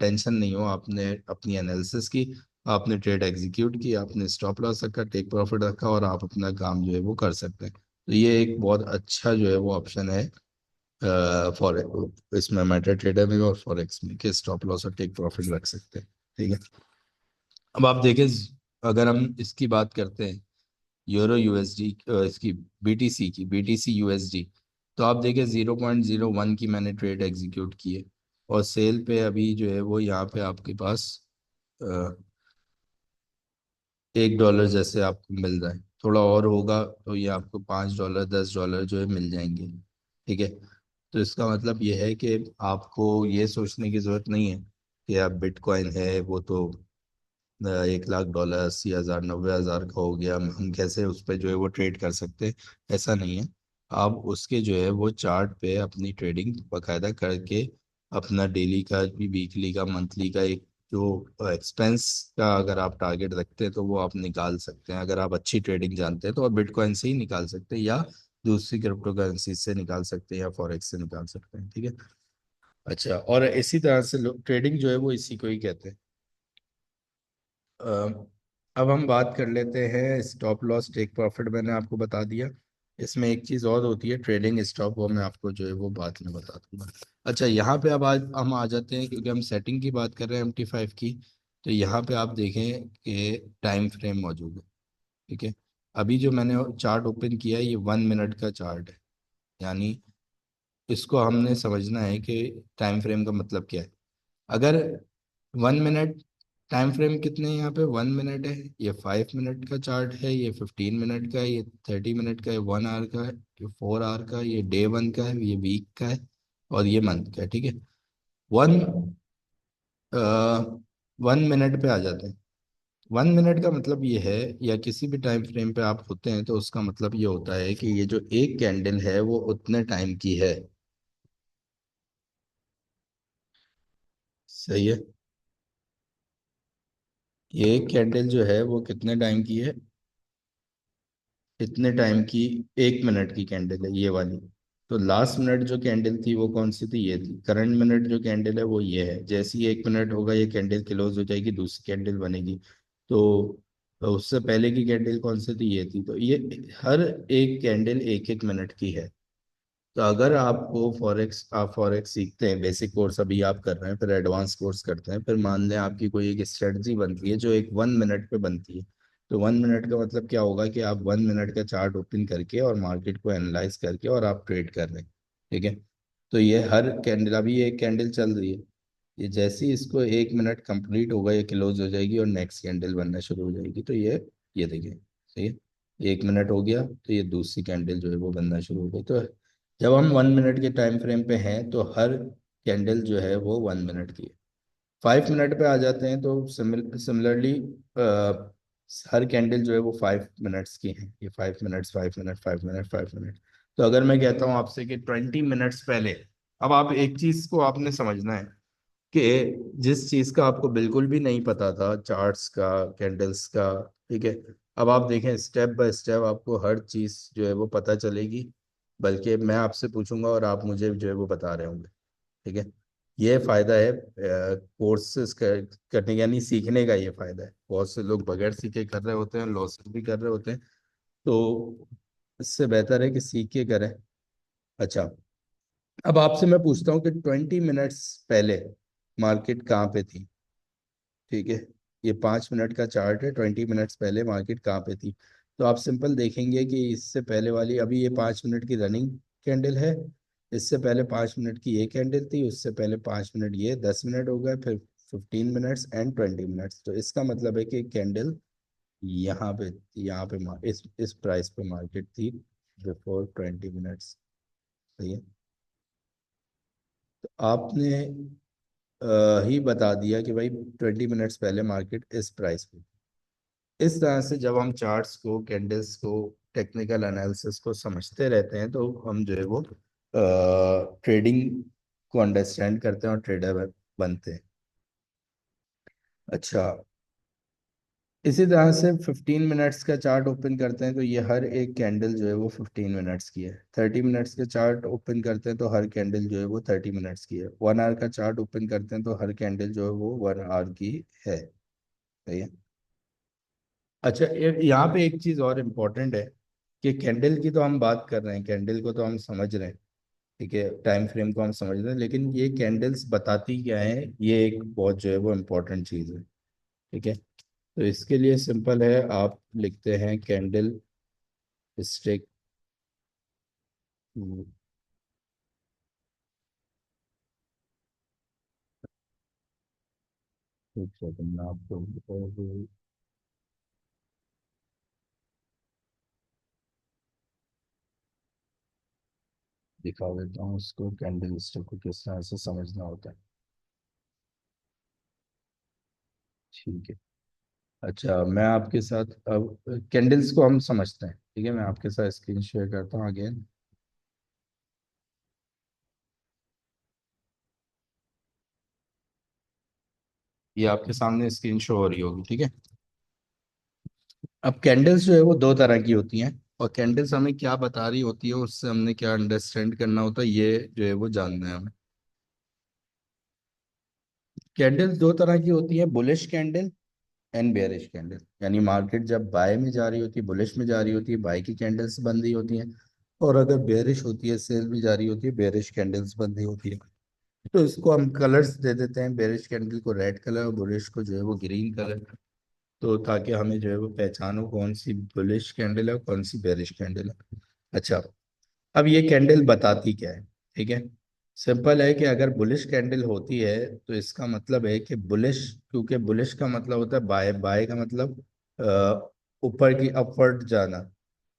टेंशन नहीं हो। आपने अपनी एनालिसिस की, आपने ट्रेड एग्जीक्यूट की, आपने स्टॉप लॉस रखा, टेक प्रॉफिट रखा, और आप अपना काम जो है वो कर सकते हैं। तो ये एक बहुत अच्छा जो है वो ऑप्शन है फॉर इसमें मेटा ट्रेडर में और फॉरेक्स में, कि स्टॉप लॉस और टेक प्रॉफिट रख सकते हैं। ठीक है। अब आप देखें, अगर हम इसकी बात करते हैं यूरो यूएसडी, इसकी बीटीसी की, बीटीसी यूएसडी, तो आप देखें 0.01 की मैंने ट्रेड एग्जीक्यूट की है, और सेल पे अभी जो है वो यहाँ पे आपके पास $1 जैसे आपको मिल रहा है। थोड़ा और होगा तो ये आपको $5 $10 जो है मिल जाएंगे। ठीक है। तो इसका मतलब ये है कि आपको ये सोचने की जरूरत नहीं है कि आप बिटकॉइन है वो तो $1 लाख 80,000 90,000 का हो गया, हम कैसे उस पर जो है वो ट्रेड कर सकते हैं। ऐसा नहीं है। आप उसके जो है वो चार्ट पे अपनी ट्रेडिंग बकायदा करके अपना डेली का भी, वीकली का, मंथली का एक जो एक्सपेंस का अगर आप टारगेट रखते हैं तो वो आप निकाल सकते हैं। अगर आप अच्छी ट्रेडिंग जानते हैं तो आप बिटकॉइन से ही निकाल सकते हैं, या दूसरी क्रिप्टो करेंसी से निकाल सकते हैं, या फॉरेक्स से निकाल सकते हैं। ठीक है। अच्छा, और इसी तरह से लोग ट्रेडिंग जो है वो इसी को ही कहते हैं। अ, अब हम बात कर लेते हैं स्टॉप लॉस टेक प्रॉफिट, मैंने आपको बता दिया। इसमें एक चीज़ और होती है ट्रेडिंग स्टॉप, वो मैं आपको जो है वो बाद में बता दूंगा। अच्छा, यहाँ पे अब आज हम आ जाते हैं, क्योंकि हम सेटिंग की बात कर रहे हैं MT5 की। तो यहाँ पे आप देखें कि टाइम फ्रेम मौजूद है। ठीक है। अभी जो मैंने चार्ट ओपन किया है ये 1 मिनट का चार्ट है, यानी इसको हमने समझना है कि टाइम फ्रेम का मतलब क्या है। अगर 1 मिनट, टाइम फ्रेम कितने हैं यहाँ पे, 1 मिनट है, ये 5 मिनट का चार्ट है, ये 15 मिनट का है, ये 30 मिनट का है, 1 आवर का है, ये 4 आवर का है, ये डे 1 का है, ये वीक का है, और ये मंथ का है। ठीक है। वन 1 मिनट पे आ जाते हैं। 1 मिनट का मतलब ये है, या किसी भी टाइम फ्रेम पे आप होते हैं तो उसका मतलब ये होता है कि ये जो एक कैंडल है वो उतने टाइम की है। सही है। ये एक कैंडल जो है वो कितने टाइम की है, इतने टाइम की, 1 मिनट की कैंडल है ये वाली। तो लास्ट मिनट जो कैंडल थी वो कौन सी थी, ये थी। करंट मिनट जो कैंडल है वो ये है। जैसे ही 1 मिनट होगा ये कैंडल क्लोज हो जाएगी, दूसरी कैंडल बनेगी। तो उससे पहले की कैंडल कौन सी थी, ये थी। तो ये हर एक कैंडल 1 1 मिनट की है। तो अगर आपको फॉरेक्स, आप फॉरेक्स सीखते हैं, बेसिक कोर्स अभी आप कर रहे हैं, फिर एडवांस कोर्स करते हैं, फिर मान लें आपकी कोई एक स्ट्रेटजी बनती है जो एक 1 मिनट पे बनती है। तो 1 मिनट का मतलब क्या होगा कि आप 1 मिनट का चार्ट ओपन करके और मार्केट को एनालाइज करके और आप ट्रेड कर रहे हैं। ठीक है। तो ये हर कैंडल, अभी एक कैंडल चल रही है, ये जैसे ही इसको 1 मिनट कंप्लीट होगा ये क्लोज हो जाएगी और नेक्स्ट कैंडल बनना शुरू हो जाएगी। तो ये देखिए, सही है। 1 मिनट हो गया तो ये दूसरी कैंडल जो है वो बनना शुरू हो गई। तो जब हम 1 मिनट के टाइम फ्रेम पे हैं तो हर कैंडल जो है वो 1 मिनट की है। 5 मिनट पे आ जाते हैं तो सिमिलरली हर कैंडल जो है वो 5 मिनट्स की है। ये 5 मिनट्स, 5 मिनट, 5 मिनट, 5 मिनट। तो अगर मैं कहता हूँ आपसे कि 20 मिनट्स पहले, अब आप एक चीज को आपने समझना है कि जिस चीज का आपको बिल्कुल भी नहीं पता था, चार्ट्स का, कैंडल्स का, ठीक है, अब आप देखें स्टेप बाय स्टेप आपको हर चीज जो है वो पता चलेगी। बल्कि मैं आपसे पूछूंगा और आप मुझे जो है वो बता रहे होंगे। ठीक है। ये फायदा है कोर्सेज करने का, यानी सीखने का ये फायदा है। बहुत से लोग बगैर सीखे कर रहे होते हैं, लॉसेस भी कर रहे होते हैं। तो इससे बेहतर है कि सीख के करें। अच्छा, अब आपसे मैं पूछता हूँ कि 20 मिनट्स पहले मार्केट कहाँ पे थी। ठीक है। ये 5 मिनट का चार्ट है, 20 मिनट्स पहले मार्केट कहाँ पे थी। तो आप सिंपल देखेंगे कि इससे पहले वाली, अभी ये 5 मिनट की रनिंग कैंडल है, इससे पहले 5 मिनट की ये कैंडल थी, उससे पहले 5 मिनट, ये 10 मिनट हो गए, फिर 15 मिनट्स एंड 20 मिनट्स। तो इसका मतलब है कि कैंडल यहाँ पे, इस प्राइस पे मार्केट थी बिफोर 20 मिनट्स। सही है। तो आपने ही बता दिया कि भाई 20 मिनट्स पहले मार्केट इस प्राइस पे। इस तरह से जब हम चार्ट्स को, कैंडल्स को, टेक्निकल एनालिसिस को समझते रहते हैं तो हम जो है वो ट्रेडिंग को अंडरस्टैंड करते हैं और ट्रेडर बनते हैं। अच्छा, इसी तरह से 15 मिनट्स का चार्ट ओपन करते हैं तो ये हर एक कैंडल जो है वो 15 मिनट्स की है। 30 मिनट्स का चार्ट ओपन करते हैं तो हर कैंडल जो है वो 30 मिनट्स की है। 1 आवर का चार्ट ओपन करते हैं तो हर कैंडल जो है वो 1 आवर की है। सही है। अच्छा, यहाँ पे एक चीज और इम्पोर्टेंट है कि कैंडल की तो हम बात कर रहे हैं, कैंडल को तो हम समझ रहे हैं, ठीक है, टाइम फ्रेम को हम समझ रहे हैं, लेकिन ये कैंडल्स बताती क्या है, ये एक बहुत जो है वो इम्पोर्टेंट चीज है। ठीक है, तो इसके लिए सिंपल है, आप लिखते हैं कैंडल स्टिक। एक सेकंड में आपको दिखा देता हूँ उसको, कैंडल स्टिक को किस तरह से समझना होता है। ठीक है। अच्छा, मैं आपके साथ अब कैंडल्स को हम समझते हैं, ठीक है, मैं आपके साथ स्क्रीन शेयर करता हूँ अगेन। ये आपके सामने स्क्रीन शो हो रही होगी, ठीक है। अब कैंडल्स जो है वो दो तरह की होती हैं, और कैंडल्स हमें क्या बता रही होती है, उससे हमने क्या अंडरस्टैंड करना होता है, ये जो है वो जानना है हमें। कैंडल्स दो तरह की होती है, bullish candle and bearish candle. यानी मार्केट जब बाय में जा रही होती है, बुलिश में जा रही होती है, बाय की कैंडल्स बन रही होती हैं, और अगर बेयरिश होती है, सेल भी जा रही होती है, बेयरिश कैंडल्स बन रही होती है। तो इसको हम कलर्स दे देते हैं, बेयरिश कैंडल को रेड कलर और बुलिश को जो है वो ग्रीन कलर। तो ताकि हमें जो है वो पहचान हो कौन सी बुलिश कैंडल है और कौन सी बेरिश कैंडल है। अच्छा, अब ये कैंडल बताती क्या है, ठीक है। सिंपल है कि अगर बुलिश कैंडल होती है तो इसका मतलब है कि बुलिश, क्योंकि बुलिश का मतलब होता है बाय, बाय का मतलब ऊपर की अपवर्ड जाना,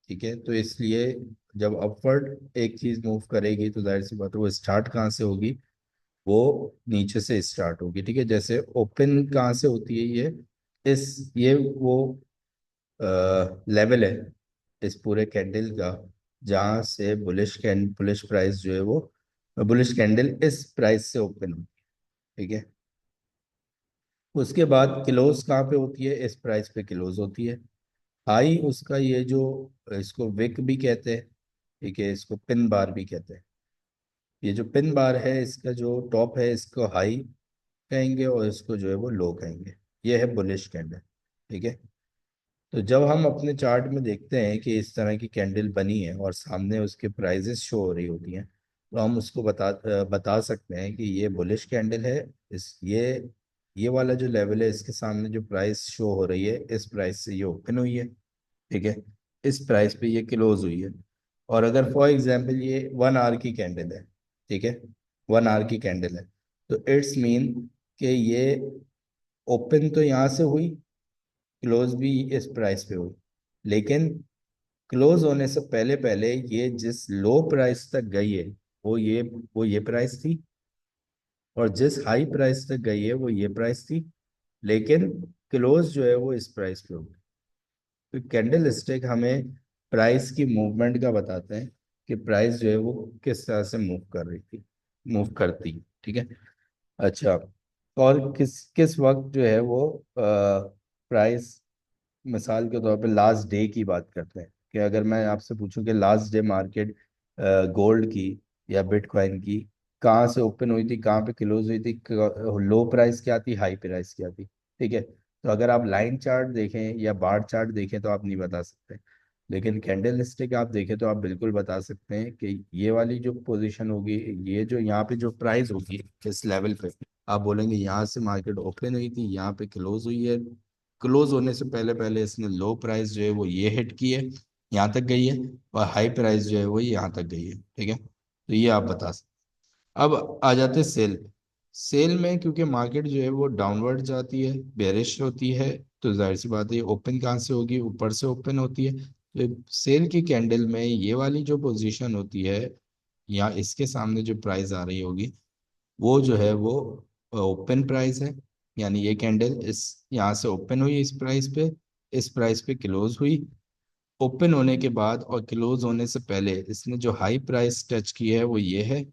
ठीक है। तो इसलिए जब अपवर्ड एक चीज मूव करेगी तो जाहिर सी बात है वो स्टार्ट कहाँ से होगी, वो नीचे से स्टार्ट होगी, ठीक है। जैसे ओपन कहाँ से होती है, ये वो लेवल है इस पूरे कैंडल का, जहाँ से बुलिश प्राइस जो है वो, बुलिश कैंडल इस प्राइस से ओपन होती है, ठीक है। उसके बाद क्लोज कहाँ पे होती है, इस प्राइस पे क्लोज होती है। हाई उसका ये जो, इसको विक भी कहते हैं, ठीक है, इसको पिन बार भी कहते हैं। ये जो पिन बार है इसका जो टॉप है इसको हाई कहेंगे और इसको जो है वो लो कहेंगे। ये है बुलिश कैंडल, ठीक है। तो जब हम अपने चार्ट में देखते हैं कि इस तरह की कैंडल बनी है और सामने उसके प्राइजेस शो हो रही होती हैं, तो हम उसको बता सकते हैं कि ये बुलिश कैंडल है। इस ये वाला जो लेवल है, इसके सामने जो प्राइस शो हो रही है, इस प्राइस से ये ओपन हुई है, ठीक है। इस प्राइस पे ये क्लोज हुई है। और अगर फॉर एग्जांपल ये 1 आवर की कैंडल है, ठीक है, 1 आवर की कैंडल है, तो इट्स मीन कि ये ओपन तो यहाँ से हुई, क्लोज भी इस प्राइस पे हुई, लेकिन क्लोज होने से पहले पहले ये जिस लो प्राइस तक गई है, वो ये वो ये प्राइस थी, और जिस हाई प्राइस तक गई है वो ये प्राइस थी, लेकिन क्लोज जो है वो इस प्राइस पे होगी। तो कैंडल स्टिक हमें प्राइस की मूवमेंट का बताते हैं कि प्राइस जो है वो किस तरह से मूव कर रही थी, मूव करती है, ठीक है। अच्छा, और किस किस वक्त जो है वो प्राइस, मिसाल के तौर पे लास्ट डे की बात करते हैं, कि अगर मैं आपसे पूछूं कि लास्ट डे मार्केट गोल्ड की या बिटकॉइन की कहाँ से ओपन हुई थी, कहाँ पे क्लोज हुई थी, लो प्राइस क्या थी, हाई प्राइस क्या थी, ठीक है। तो अगर आप लाइन चार्ट देखें या बार चार्ट देखें तो आप नहीं बता सकते, लेकिन कैंडल स्टिक आप देखें तो आप बिल्कुल बता सकते हैं कि ये वाली जो पोजीशन होगी, ये जो यहाँ पे जो प्राइस होगी इस लेवल पे, आप बोलेंगे यहाँ से मार्केट ओपन हुई थी, यहाँ पे क्लोज हुई है, क्लोज होने से पहले पहले इसने लो प्राइस जो है वो ये हिट की है, यहाँ तक गई है, और हाई प्राइस जो है वो यहाँ तक गई है, ठीक है। तो ये आप बता सकते। अब आ जाते हैं सेल। सेल में क्योंकि मार्केट जो है वो डाउनवर्ड जाती है, बेरिश होती है, तो जाहिर सी बात है ओपन कहाँ से होगी, ऊपर से ओपन होती है। तो सेल की कैंडल में ये वाली जो पोजीशन होती है, या इसके सामने जो प्राइस आ रही होगी, वो जो है वो ओपन प्राइस है, यानी ये कैंडल इस यहाँ से ओपन हुई इस प्राइस पे क्लोज हुई। ओपन होने के बाद और क्लोज होने से पहले इसने जो हाई प्राइस टच की है वो ये है,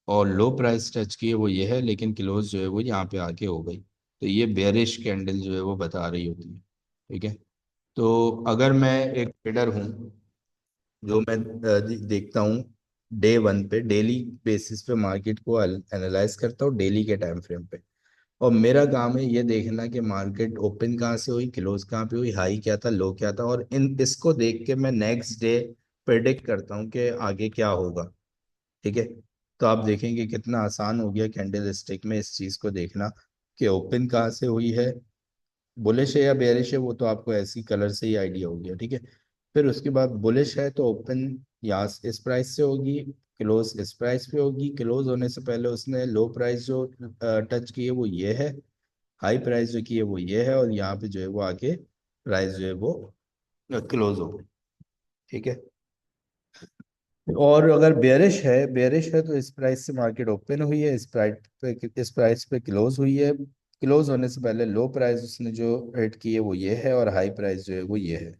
और लो प्राइस टच की है वो ये है, लेकिन क्लोज जो है वो यहाँ पे आके हो गई। तो ये बेरिश कैंडल जो है वो बता रही होती है। ठीक है। तो अगर मैं एक ट्रेडर हूँ, जो मैं देखता हूँ डे वन पे, डेली बेसिस पे मार्केट को एनालाइज करता हूँ डेली के टाइम फ्रेम पे, और मेरा काम है ये देखना कि मार्केट ओपन कहाँ से हुई, क्लोज कहाँ पे हुई, हाई क्या था, लो क्या था, और इन इसको देख के मैं नेक्स्ट डे प्रेडिक्ट करता हूँ कि आगे क्या होगा। ठीक है। तो आप देखेंगे कितना आसान हो गया कैंडल स्टिक में इस चीज़ को देखना कि ओपन कहाँ से हुई है, बुलिश है या बेरिश है, वो तो आपको ऐसी कलर से ही आइडिया हो गया। ठीक है। फिर उसके बाद बुलिश है तो ओपन यहाँ इस प्राइस से होगी, क्लोज इस प्राइस पे होगी, क्लोज होने से पहले उसने लो प्राइस जो टच की है वो ये है, हाई प्राइस जो की है वो ये है, और यहाँ पे जो है वो आके प्राइस जो है वो क्लोज हो गई। ठीक है। और अगर बेरिश है तो इस प्राइस से मार्केट ओपन हुई है, इस प्राइस पे क्लोज हुई है, क्लोज होने से पहले लो प्राइस उसने जो हिट की है वो ये है, और हाई प्राइस जो है वो ये है।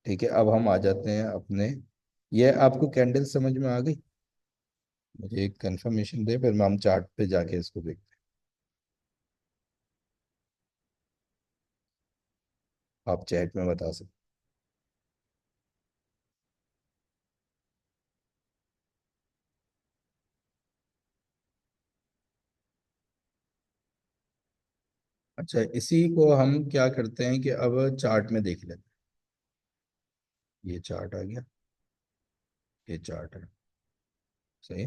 ठीक है। अब हम आ जाते हैं अपने, ये आपको कैंडल समझ में आ गई? मुझे एक कंफर्मेशन दे, फिर हम चार्ट पे जाके इसको देखते हैं, आप चैट में बता सकते। अच्छा, इसी को हम क्या करते हैं कि अब चार्ट में देख लेते हैं। ये चार्ट आ गया, ये चार्ट है। सही।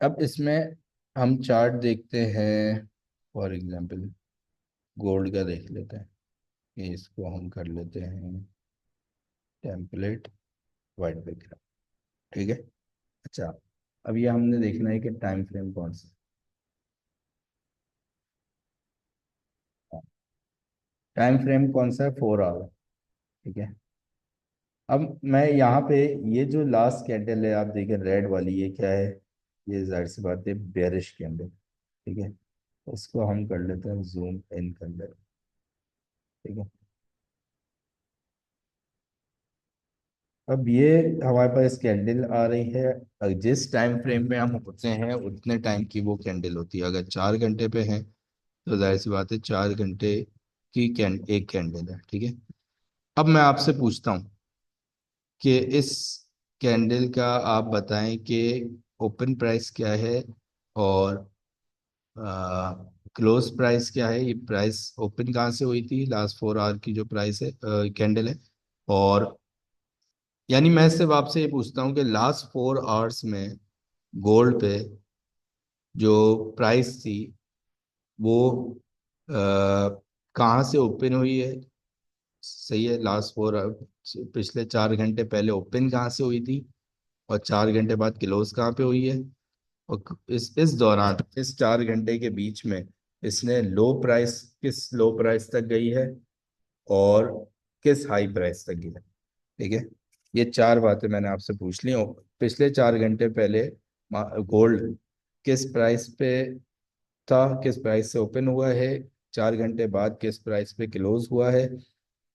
अब इसमें हम चार्ट देखते हैं, फॉर एग्जांपल गोल्ड का देख लेते हैं। ये इसको हम कर लेते हैं टेम्पलेट वाइट बैकग्राउंड। ठीक है। अच्छा, अब ये हमने देखना है कि टाइम फ्रेम कौन सा है। टाइम फ्रेम कौन सा है? 4 आवर। ठीक है। अब मैं यहाँ पे, ये जो लास्ट कैंडल है आप देखें रेड वाली, ये क्या है? ये जाहिर सी बात है बेरिश कैंडल। ठीक है। इसको हम कर लेते हैं जूम इन कर लेते हैं। ठीक है। अब ये हमारे पास कैंडल आ रही है, जिस टाइम फ्रेम में हम होते हैं उतने टाइम की वो कैंडल होती है। अगर 4 घंटे पे है तो जाहिर सी बात है 4 घंटे की एक कैंडल है। ठीक है। अब मैं आपसे पूछता हूँ कि इस कैंडल का आप बताएं कि ओपन प्राइस क्या है, और क्लोज प्राइस क्या है। ये प्राइस ओपन कहाँ से हुई थी, लास्ट 4 आवर की जो प्राइस है कैंडल है, और यानी मैं सिर्फ आपसे ये पूछता हूँ कि लास्ट 4 आवर्स में गोल्ड पे जो प्राइस थी वो कहाँ से ओपन हुई है। सही है, लास्ट 4 आवर पिछले 4 घंटे पहले ओपन कहाँ से हुई थी, और 4 घंटे बाद क्लोज कहाँ पे हुई है, और इस दौरान इस 4 घंटे के बीच में इसने लो प्राइस किस लो प्राइस तक गई है, और किस हाई प्राइस तक गई है। ठीक है। ये 4 बातें मैंने आपसे पूछ ली। और पिछले 4 घंटे पहले गोल्ड किस प्राइस पे था, किस प्राइस से ओपन हुआ है, 4 घंटे बाद किस प्राइस पे क्लोज हुआ है,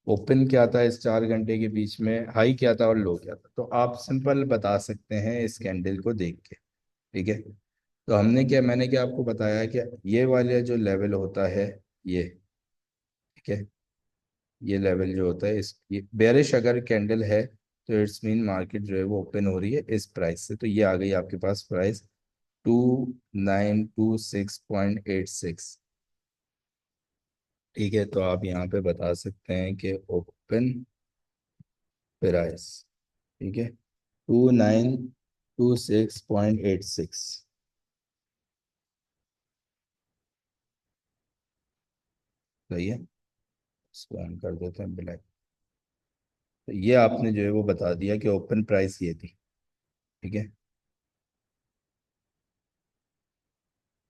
ओपन क्या था इस 4 घंटे के बीच में, हाई क्या था और लो क्या था। तो आप सिंपल बता सकते हैं इस कैंडल को देख के। ठीक है। तो मैंने क्या आपको बताया कि ये वाला जो लेवल होता है ये, ठीक है, ये लेवल जो होता है, इस ये बेरिश अगर कैंडल है तो इट्स मीन मार्केट जो है वो ओपन हो रही है इस प्राइस से। तो ये आ गई आपके पास प्राइस 2926.86। ठीक है। तो आप यहाँ पे बता सकते हैं कि ओपन प्राइस, ठीक है, 2926.86। सही है। इसको हम कर देते हैं ब्लैक। तो ये आपने जो है वो बता दिया कि ओपन प्राइस ये थी। ठीक है।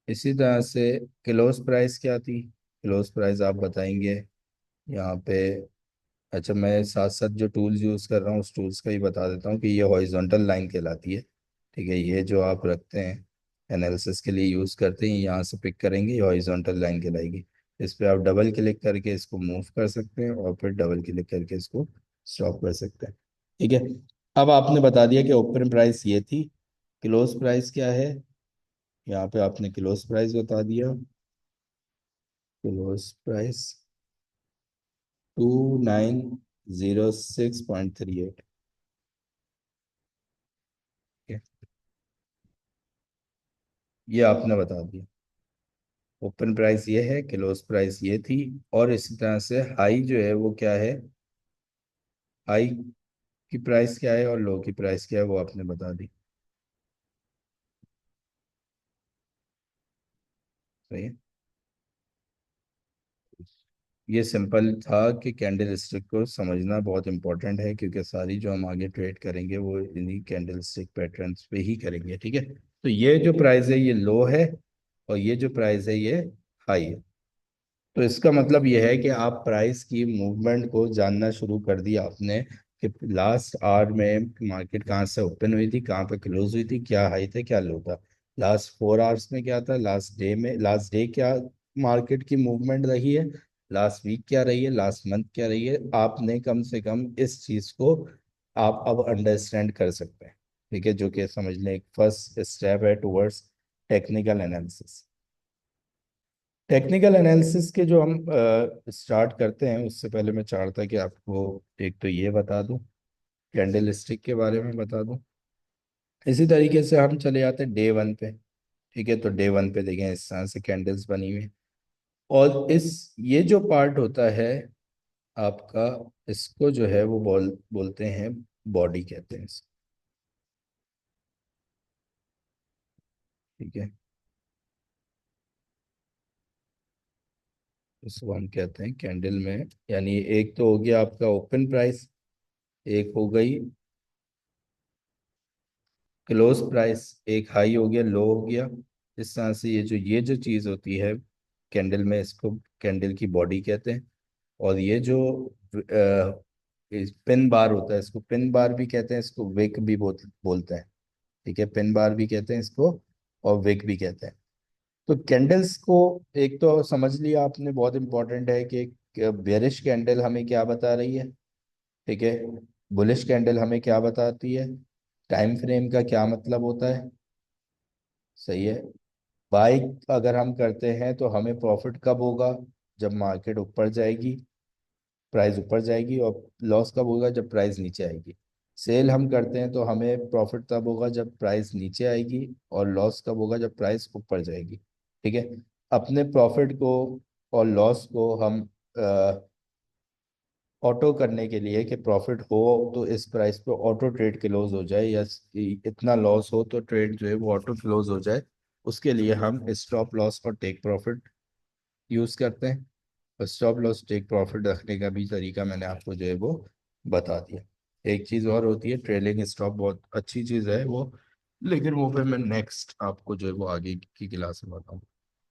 इसी तरह से क्लोज प्राइस क्या थी, क्लोज प्राइस आप बताएंगे यहाँ पे। अच्छा, मैं साथ साथ जो टूल्स यूज़ कर रहा हूँ उस टूल्स का ही बता देता हूँ कि ये हॉरिजॉन्टल लाइन कहलाती है। ठीक है, ये जो आप रखते हैं एनालिसिस के लिए यूज़ करते हैं, यहाँ से पिक करेंगे, ये हॉरिजॉन्टल लाइन कहलाएगी। इस पर आप डबल क्लिक करके इसको मूव कर सकते हैं और फिर डबल क्लिक करके इसको स्टॉप कर सकते हैं। ठीक है, अब आपने बता दिया कि ओपन प्राइस ये थी, क्लोज प्राइस क्या है। यहाँ पे आपने क्लोज प्राइस बता दिया, क्लोज प्राइस 2906.38। ये आपने बता दिया, ओपन प्राइस ये है, क्लोज प्राइस ये थी। और इसी तरह से हाई जो है वो क्या है, हाई की प्राइस क्या है और लो की प्राइस क्या है, वो आपने बता दी। सही है। ये सिंपल था कि कैंडल स्टिक को समझना बहुत इंपॉर्टेंट है, क्योंकि सारी जो हम आगे ट्रेड करेंगे वो इन्हीं कैंडल स्टिक पैटर्न्स पे ही करेंगे। ठीक है, तो ये जो प्राइस है ये लो है, और ये जो प्राइस है ये हाई है। तो इसका मतलब यह है कि आप प्राइस की मूवमेंट को जानना शुरू कर दिया आपने, कि लास्ट आवर में मार्केट कहाँ से ओपन हुई थी, कहाँ पे क्लोज हुई थी, क्या हाई था क्या लो था, लास्ट 4 आवर्स में क्या था, लास्ट डे में, लास्ट डे क्या मार्केट की मूवमेंट रही है, लास्ट वीक क्या रही है, लास्ट मंथ क्या रही है। आपने कम से कम इस चीज़ को आप अब अंडरस्टैंड कर सकते हैं। ठीक है, जो कि समझने एक फर्स्ट स्टेप है towards technical analysis. Technical analysis के जो हम स्टार्ट करते हैं, उससे पहले मैं चाहता कि आपको एक तो ये बता दूं, कैंडल स्टिक के बारे में बता दूं। इसी तरीके से हम चले जाते हैं डे वन पे। ठीक है, तो डे वन पे देखें इस तरह से कैंडल्स बनी हुई हैं। और इस ये जो पार्ट होता है आपका, इसको जो है वो बोलते हैं, बॉडी कहते हैं इसको। ठीक है, इसको हम कहते हैं कैंडल में, यानी एक तो हो गया आपका ओपन प्राइस, एक हो गई क्लोज प्राइस, एक हाई हो गया, लो हो गया। इस तरह से ये जो चीज़ होती है कैंडल में, इसको कैंडल की बॉडी कहते हैं। और ये जो पिन बार होता है, इसको पिन बार भी कहते हैं, इसको विक भी बोलते हैं। ठीक है, पिन बार भी कहते हैं इसको, और विक भी कहते हैं। तो कैंडल्स को एक तो समझ लिया आपने, बहुत इंपॉर्टेंट है कि बेरिश कैंडल हमें क्या बता रही है। ठीक है, बुलिश कैंडल हमें क्या बताती है, टाइम फ्रेम का क्या मतलब होता है। सही है, बाई अगर हम करते हैं तो हमें प्रॉफिट कब होगा, जब मार्केट ऊपर जाएगी, प्राइस ऊपर जाएगी, और लॉस कब होगा, जब प्राइस नीचे आएगी। सेल हम करते हैं तो हमें प्रॉफिट तब होगा जब प्राइस नीचे आएगी, और लॉस कब होगा, जब प्राइस ऊपर जाएगी। ठीक है, अपने प्रॉफिट को और लॉस को हम ऑटो करने के लिए, कि प्रॉफिट हो तो इस प्राइस पे ऑटो ट्रेड क्लोज हो जाए, या इतना लॉस हो तो ट्रेड जो है वो ऑटो क्लोज हो जाए, उसके लिए हम स्टॉप लॉस और टेक प्रॉफिट यूज करते हैं। और स्टॉप लॉस टेक प्रॉफिट रखने का भी तरीका मैंने आपको जो है वो बता दिया। एक चीज़ और होती है ट्रेलिंग स्टॉप, बहुत अच्छी चीज़ है वो, लेकिन वो फिर मैं नेक्स्ट आपको जो है वो आगे की क्लास में बताऊँ।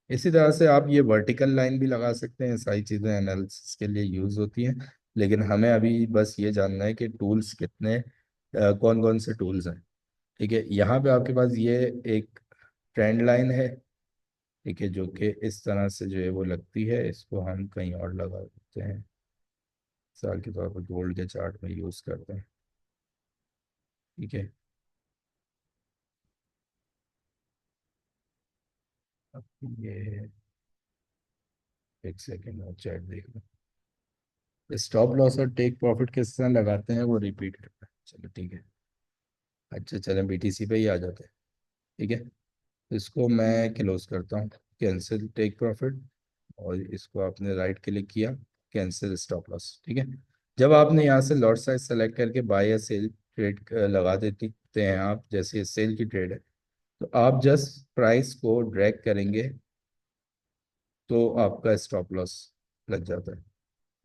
इसी तरह से आप ये वर्टिकल लाइन भी लगा सकते हैं, सारी चीज़ें एनालिसिस के लिए यूज़ होती हैं। लेकिन हमें अभी बस ये जानना है कि टूल्स कितने, कौन कौन से टूल्स हैं। ठीक है, यहाँ पे आपके पास ये एक ट्रेंड लाइन है। ठीक है, जो कि इस तरह से जो है वो लगती है, इसको हम कहीं और लगा देते हैं, मिसाल के तौर पर गोल्ड के चार्ट में यूज़ करते हैं। ठीक है, अब ये एक सेकेंड और चैट देख लो। स्टॉप लॉस और टेक प्रॉफिट किस तरह लगाते हैं वो रिपीट करते हैं, चलो ठीक है। अच्छा चलें बीटीसी पे ही आ जाते हैं। ठीक है, तो इसको मैं क्लोज करता हूँ, कैंसिल टेक प्रॉफिट, और इसको आपने राइट क्लिक किया, कैंसिल स्टॉप लॉस। ठीक है, जब आपने यहाँ से लॉट साइज सेलेक्ट करके बाय या सेल ट्रेड लगा देते हैं आप, जैसे सेल की ट्रेड है, तो आप जस्ट प्राइस को ड्रैग करेंगे तो आपका स्टॉप लॉस लग जाता है।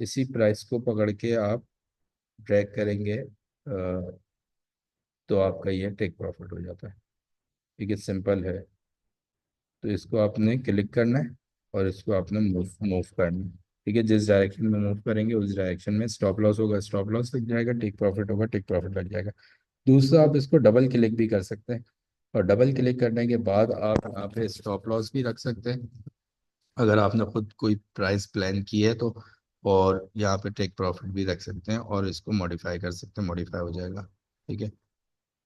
इसी प्राइस को पकड़ के आप ड्रैग करेंगे तो आपका ये टेक प्रॉफिट हो जाता है। ठीक है, सिंपल है। तो इसको आपने क्लिक करना है, और इसको आपने मूव मूव करना है। ठीक है, जिस डायरेक्शन में मूव करेंगे उस डायरेक्शन में स्टॉप लॉस होगा, स्टॉप लॉस लग जाएगा, टेक प्रॉफिट होगा, टेक प्रॉफिट लग जाएगा। दूसरा, आप इसको डबल क्लिक भी कर सकते हैं। और डबल क्लिक करने के बाद आप यहाँ पे स्टॉप लॉस भी रख सकते हैं अगर आपने खुद कोई प्राइस प्लान की है तो। और यहाँ पे टेक प्रॉफिट भी रख सकते हैं और इसको मॉडिफाई कर सकते हैं, मॉडिफाई हो जाएगा। ठीक है।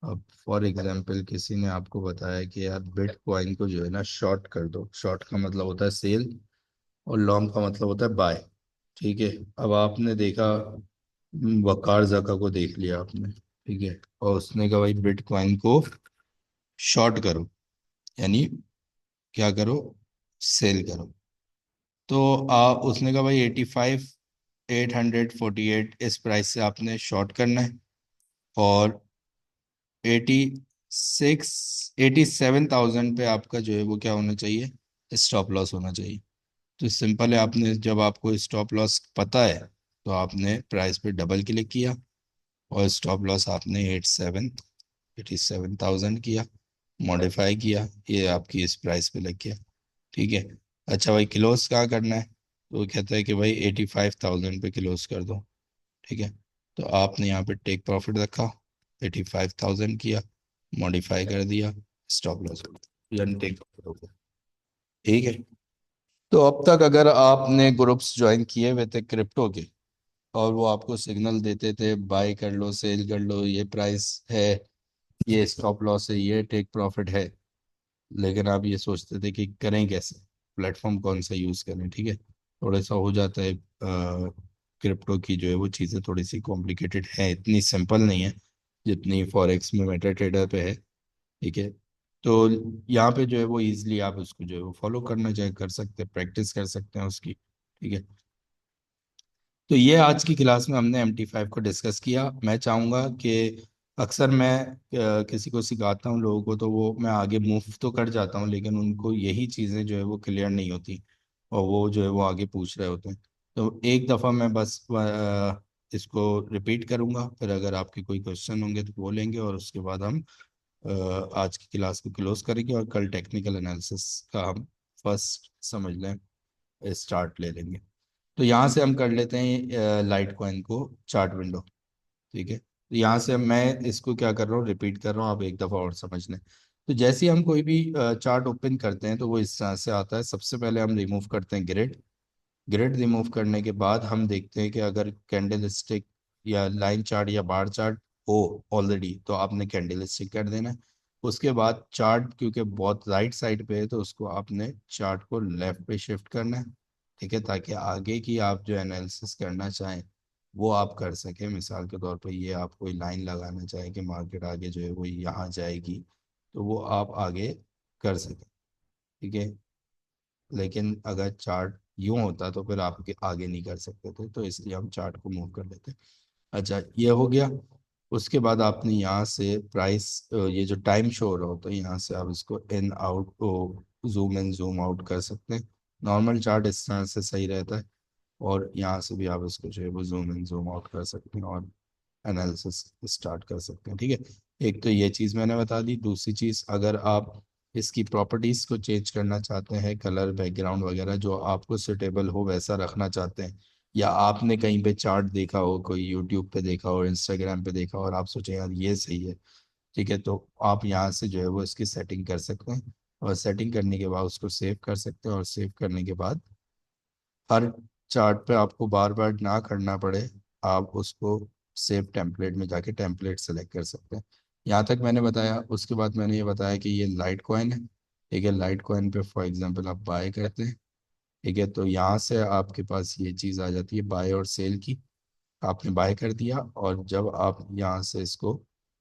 अब फॉर एग्जांपल किसी ने आपको बताया कि यार बिटकॉइन को जो है ना शॉर्ट कर दो। शॉर्ट का मतलब होता है सेल और लॉन्ग का मतलब होता है बाय। ठीक है। अब आपने देखा, वकार जका को देख लिया आपने। ठीक है। और उसने कहा भाई बिटकॉइन को शॉर्ट करो, यानी क्या करो, सेल करो। तो उसने कहा भाई 85,848 इस प्राइस से आपने शॉर्ट करना है। और 87,000 पे आपका जो है वो क्या होना चाहिए, स्टॉप लॉस होना चाहिए। तो सिंपल है, आपने जब आपको स्टॉप लॉस पता है तो आपने प्राइस पे डबल क्लिक किया और स्टॉप लॉस आपने 87,000 किया, मॉडिफाई किया, ये आपकी इस प्राइस पे लग गया। ठीक है। अच्छा भाई क्लोज कहाँ करना है, तो वो कहता है कि भाई 85,000 पे क्लोज कर दो। ठीक है। तो आपने यहाँ पे टेक प्रॉफिट रखा, 85,000 किया, मॉडिफाई कर दिया, स्टॉप लॉस हो गया, यानी टेक प्रॉफिट हो गया। ठीक है। तो अब तक अगर आपने ग्रुप्स ज्वाइन किए हुए थे क्रिप्टो के और वो आपको सिग्नल देते थे बाय कर लो, सेल कर लो, ये प्राइस है, ये स्टॉप लॉस है, ये टेक प्रॉफिट है, लेकिन आप ये सोचते थे कि करें कैसे, प्लेटफॉर्म कौन सा यूज़ करें। ठीक है। थोड़ा सा हो जाता है, क्रिप्टो की जो है वो चीज़ें थोड़ी सी कॉम्प्लिकेटेड है, इतनी सिंपल नहीं है जितनी फॉरेक्स में मेटा ट्रेडर पे है। ठीक है। तो यहाँ पे जो है वो इजीली आप उसको जो है वो फॉलो करना चाहे कर सकते हैं, प्रैक्टिस कर सकते हैं उसकी। ठीक है। तो ये आज की क्लास में हमने MT5 को डिस्कस किया। मैं चाहूँगा कि अक्सर मैं किसी को सिखाता हूँ लोगों को तो वो मैं आगे मूव तो कर जाता हूँ, लेकिन उनको यही चीज़ें जो है वो क्लियर नहीं होती और वो जो है वो आगे पूछ रहे होते हैं। तो एक दफ़ा मैं बस इसको रिपीट करूँगा, फिर अगर आपके कोई क्वेश्चन होंगे तो बोलेंगे और उसके बाद हम आज की क्लास को क्लोज करेंगे और कल टेक्निकल एनालिसिस का हम फर्स्ट समझ लें स्टार्ट ले लेंगे। तो यहाँ से हम कर लेते हैं लाइट कॉइन को चार्ट विंडो। ठीक है। तो यहाँ से मैं इसको क्या कर रहा हूँ, रिपीट कर रहा हूँ, आप एक दफ़ा और समझ लें। तो जैसे ही हम कोई भी चार्ट ओपन करते हैं तो वो इस तरह से आता है। सबसे पहले हम रिमूव करते हैं ग्रिड। ग्रिड रिमूव करने के बाद हम देखते हैं कि अगर कैंडल स्टिक या लाइन चार्ट या बार चार्ट हो ऑलरेडी तो आपने कैंडल स्टिक कर देना है। उसके बाद चार्ट क्योंकि बहुत राइट साइड पे है तो उसको आपने चार्ट को लेफ्ट पे शिफ्ट करना है। ठीक है। ताकि आगे की आप जो एनालिसिस करना चाहें वो आप कर सकें। मिसाल के तौर पे ये आप कोई लाइन लगाना चाहें कि मार्केट आगे जो है वो यहाँ जाएगी तो वो आप आगे कर सकें। ठीक है। लेकिन अगर चार्ट यूं होता तो फिर आप आगे नहीं कर सकते थे, तो इसलिए हम चार्ट को मूव कर लेते। अच्छा ये हो गया। उसके बाद आपने यहाँ से प्राइस, ये जो टाइम शो हो रहा होता है यहाँ से आप इसको इन आउट को जूम इन जूम आउट कर सकते हैं। नॉर्मल चार्ट इस तरह से सही रहता है और यहाँ से भी आप इसको जो है वो जूम इन जूम आउट कर सकते हैं और एनालिसिस स्टार्ट कर सकते हैं। ठीक है। एक तो ये चीज़ मैंने बता दी। दूसरी चीज़, अगर आप इसकी प्रॉपर्टीज़ को चेंज करना चाहते हैं, कलर बैकग्राउंड वगैरह जो आपको सुटेबल हो वैसा रखना चाहते हैं, या आपने कहीं पे चार्ट देखा हो, कोई यूट्यूब पे देखा हो, इंस्टाग्राम पे देखा हो और आप सोचें यार ये सही है, ठीक है, तो आप यहाँ से जो है वो इसकी सेटिंग कर सकते हैं। और सेटिंग करने के बाद उसको सेव कर सकते हैं और सेव करने के बाद हर चार्ट पे आपको बार बार ना करना पड़े, आप उसको सेव टेम्पलेट में जाके टेम्पलेट सेलेक्ट कर सकते हैं। यहाँ तक मैंने बताया। उसके बाद मैंने ये बताया कि ये लाइट कॉइन है। ठीक है। लाइट कॉइन पे फॉर एग्जांपल आप बाय करते हैं। ठीक है। तो यहाँ से आपके पास ये चीज़ आ जाती है बाय और सेल की। आपने बाय कर दिया और जब आप यहाँ से इसको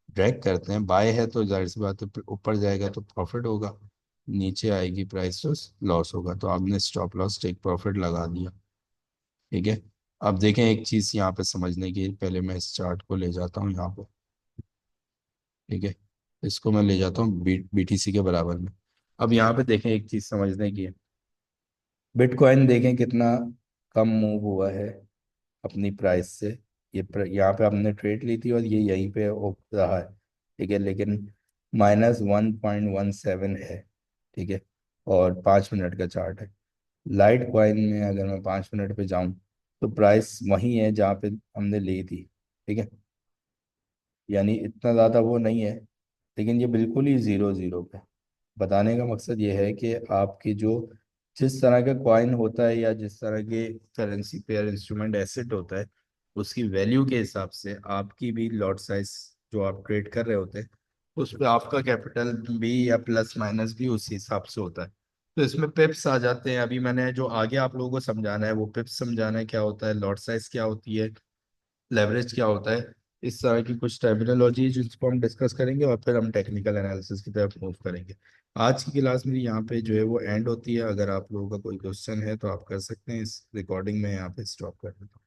ड्रैग करते हैं, बाय है तो जाहिर सी बात है ऊपर जाएगा तो प्रॉफिट होगा, नीचे आएगी प्राइस तो लॉस होगा। तो आपने स्टॉप लॉस टेक प्रॉफिट लगा दिया। ठीक है। अब देखें एक चीज़ यहाँ पे समझने की, पहले मैं इस चार्ट को ले जाता हूँ यहाँ पे। ठीक है। इसको मैं ले जाता हूँ BTC के बराबर में। अब यहाँ पे देखें एक चीज़ समझने की है। बिटकॉइन देखें कितना कम मूव हुआ है अपनी प्राइस से। यहाँ पे हमने ट्रेड ली थी और ये यहीं पे रहा है। ठीक है। लेकिन -1.17 है। ठीक है। और 5 मिनट का चार्ट है। लाइट कॉइन में अगर मैं 5 मिनट पे जाऊं तो प्राइस वही है जहाँ पे हमने ली थी। ठीक है। यानी इतना ज़्यादा वो नहीं है। लेकिन ये बिल्कुल ही ज़ीरो ज़ीरो पे। बताने का मकसद ये है कि आपकी जो जिस तरह का कॉइन होता है या जिस तरह के करेंसी पेयर इंस्ट्रूमेंट एसेट होता है, उसकी वैल्यू के हिसाब से आपकी भी लॉट साइज जो आप ट्रेड कर रहे होते हैं, उस पर आपका कैपिटल भी या प्लस माइनस भी उसी हिसाब से होता है। तो इसमें पिप्स आ जाते हैं। अभी मैंने जो आगे आप लोगों को समझाना है वो पिप्स समझाना है, क्या होता है, लॉट साइज क्या होती है, लेवरेज क्या होता है। इस तरह की कुछ टर्मिनोलॉजी जिसको हम डिस्कस करेंगे और फिर हम टेक्निकल एनालिसिस की तरफ मूव करेंगे। आज की क्लास मेरी यहाँ पे जो है वो एंड होती है। अगर आप लोगों का कोई क्वेश्चन है तो आप कर सकते हैं। इस रिकॉर्डिंग में यहाँ पे स्टॉप कर देता हूँ।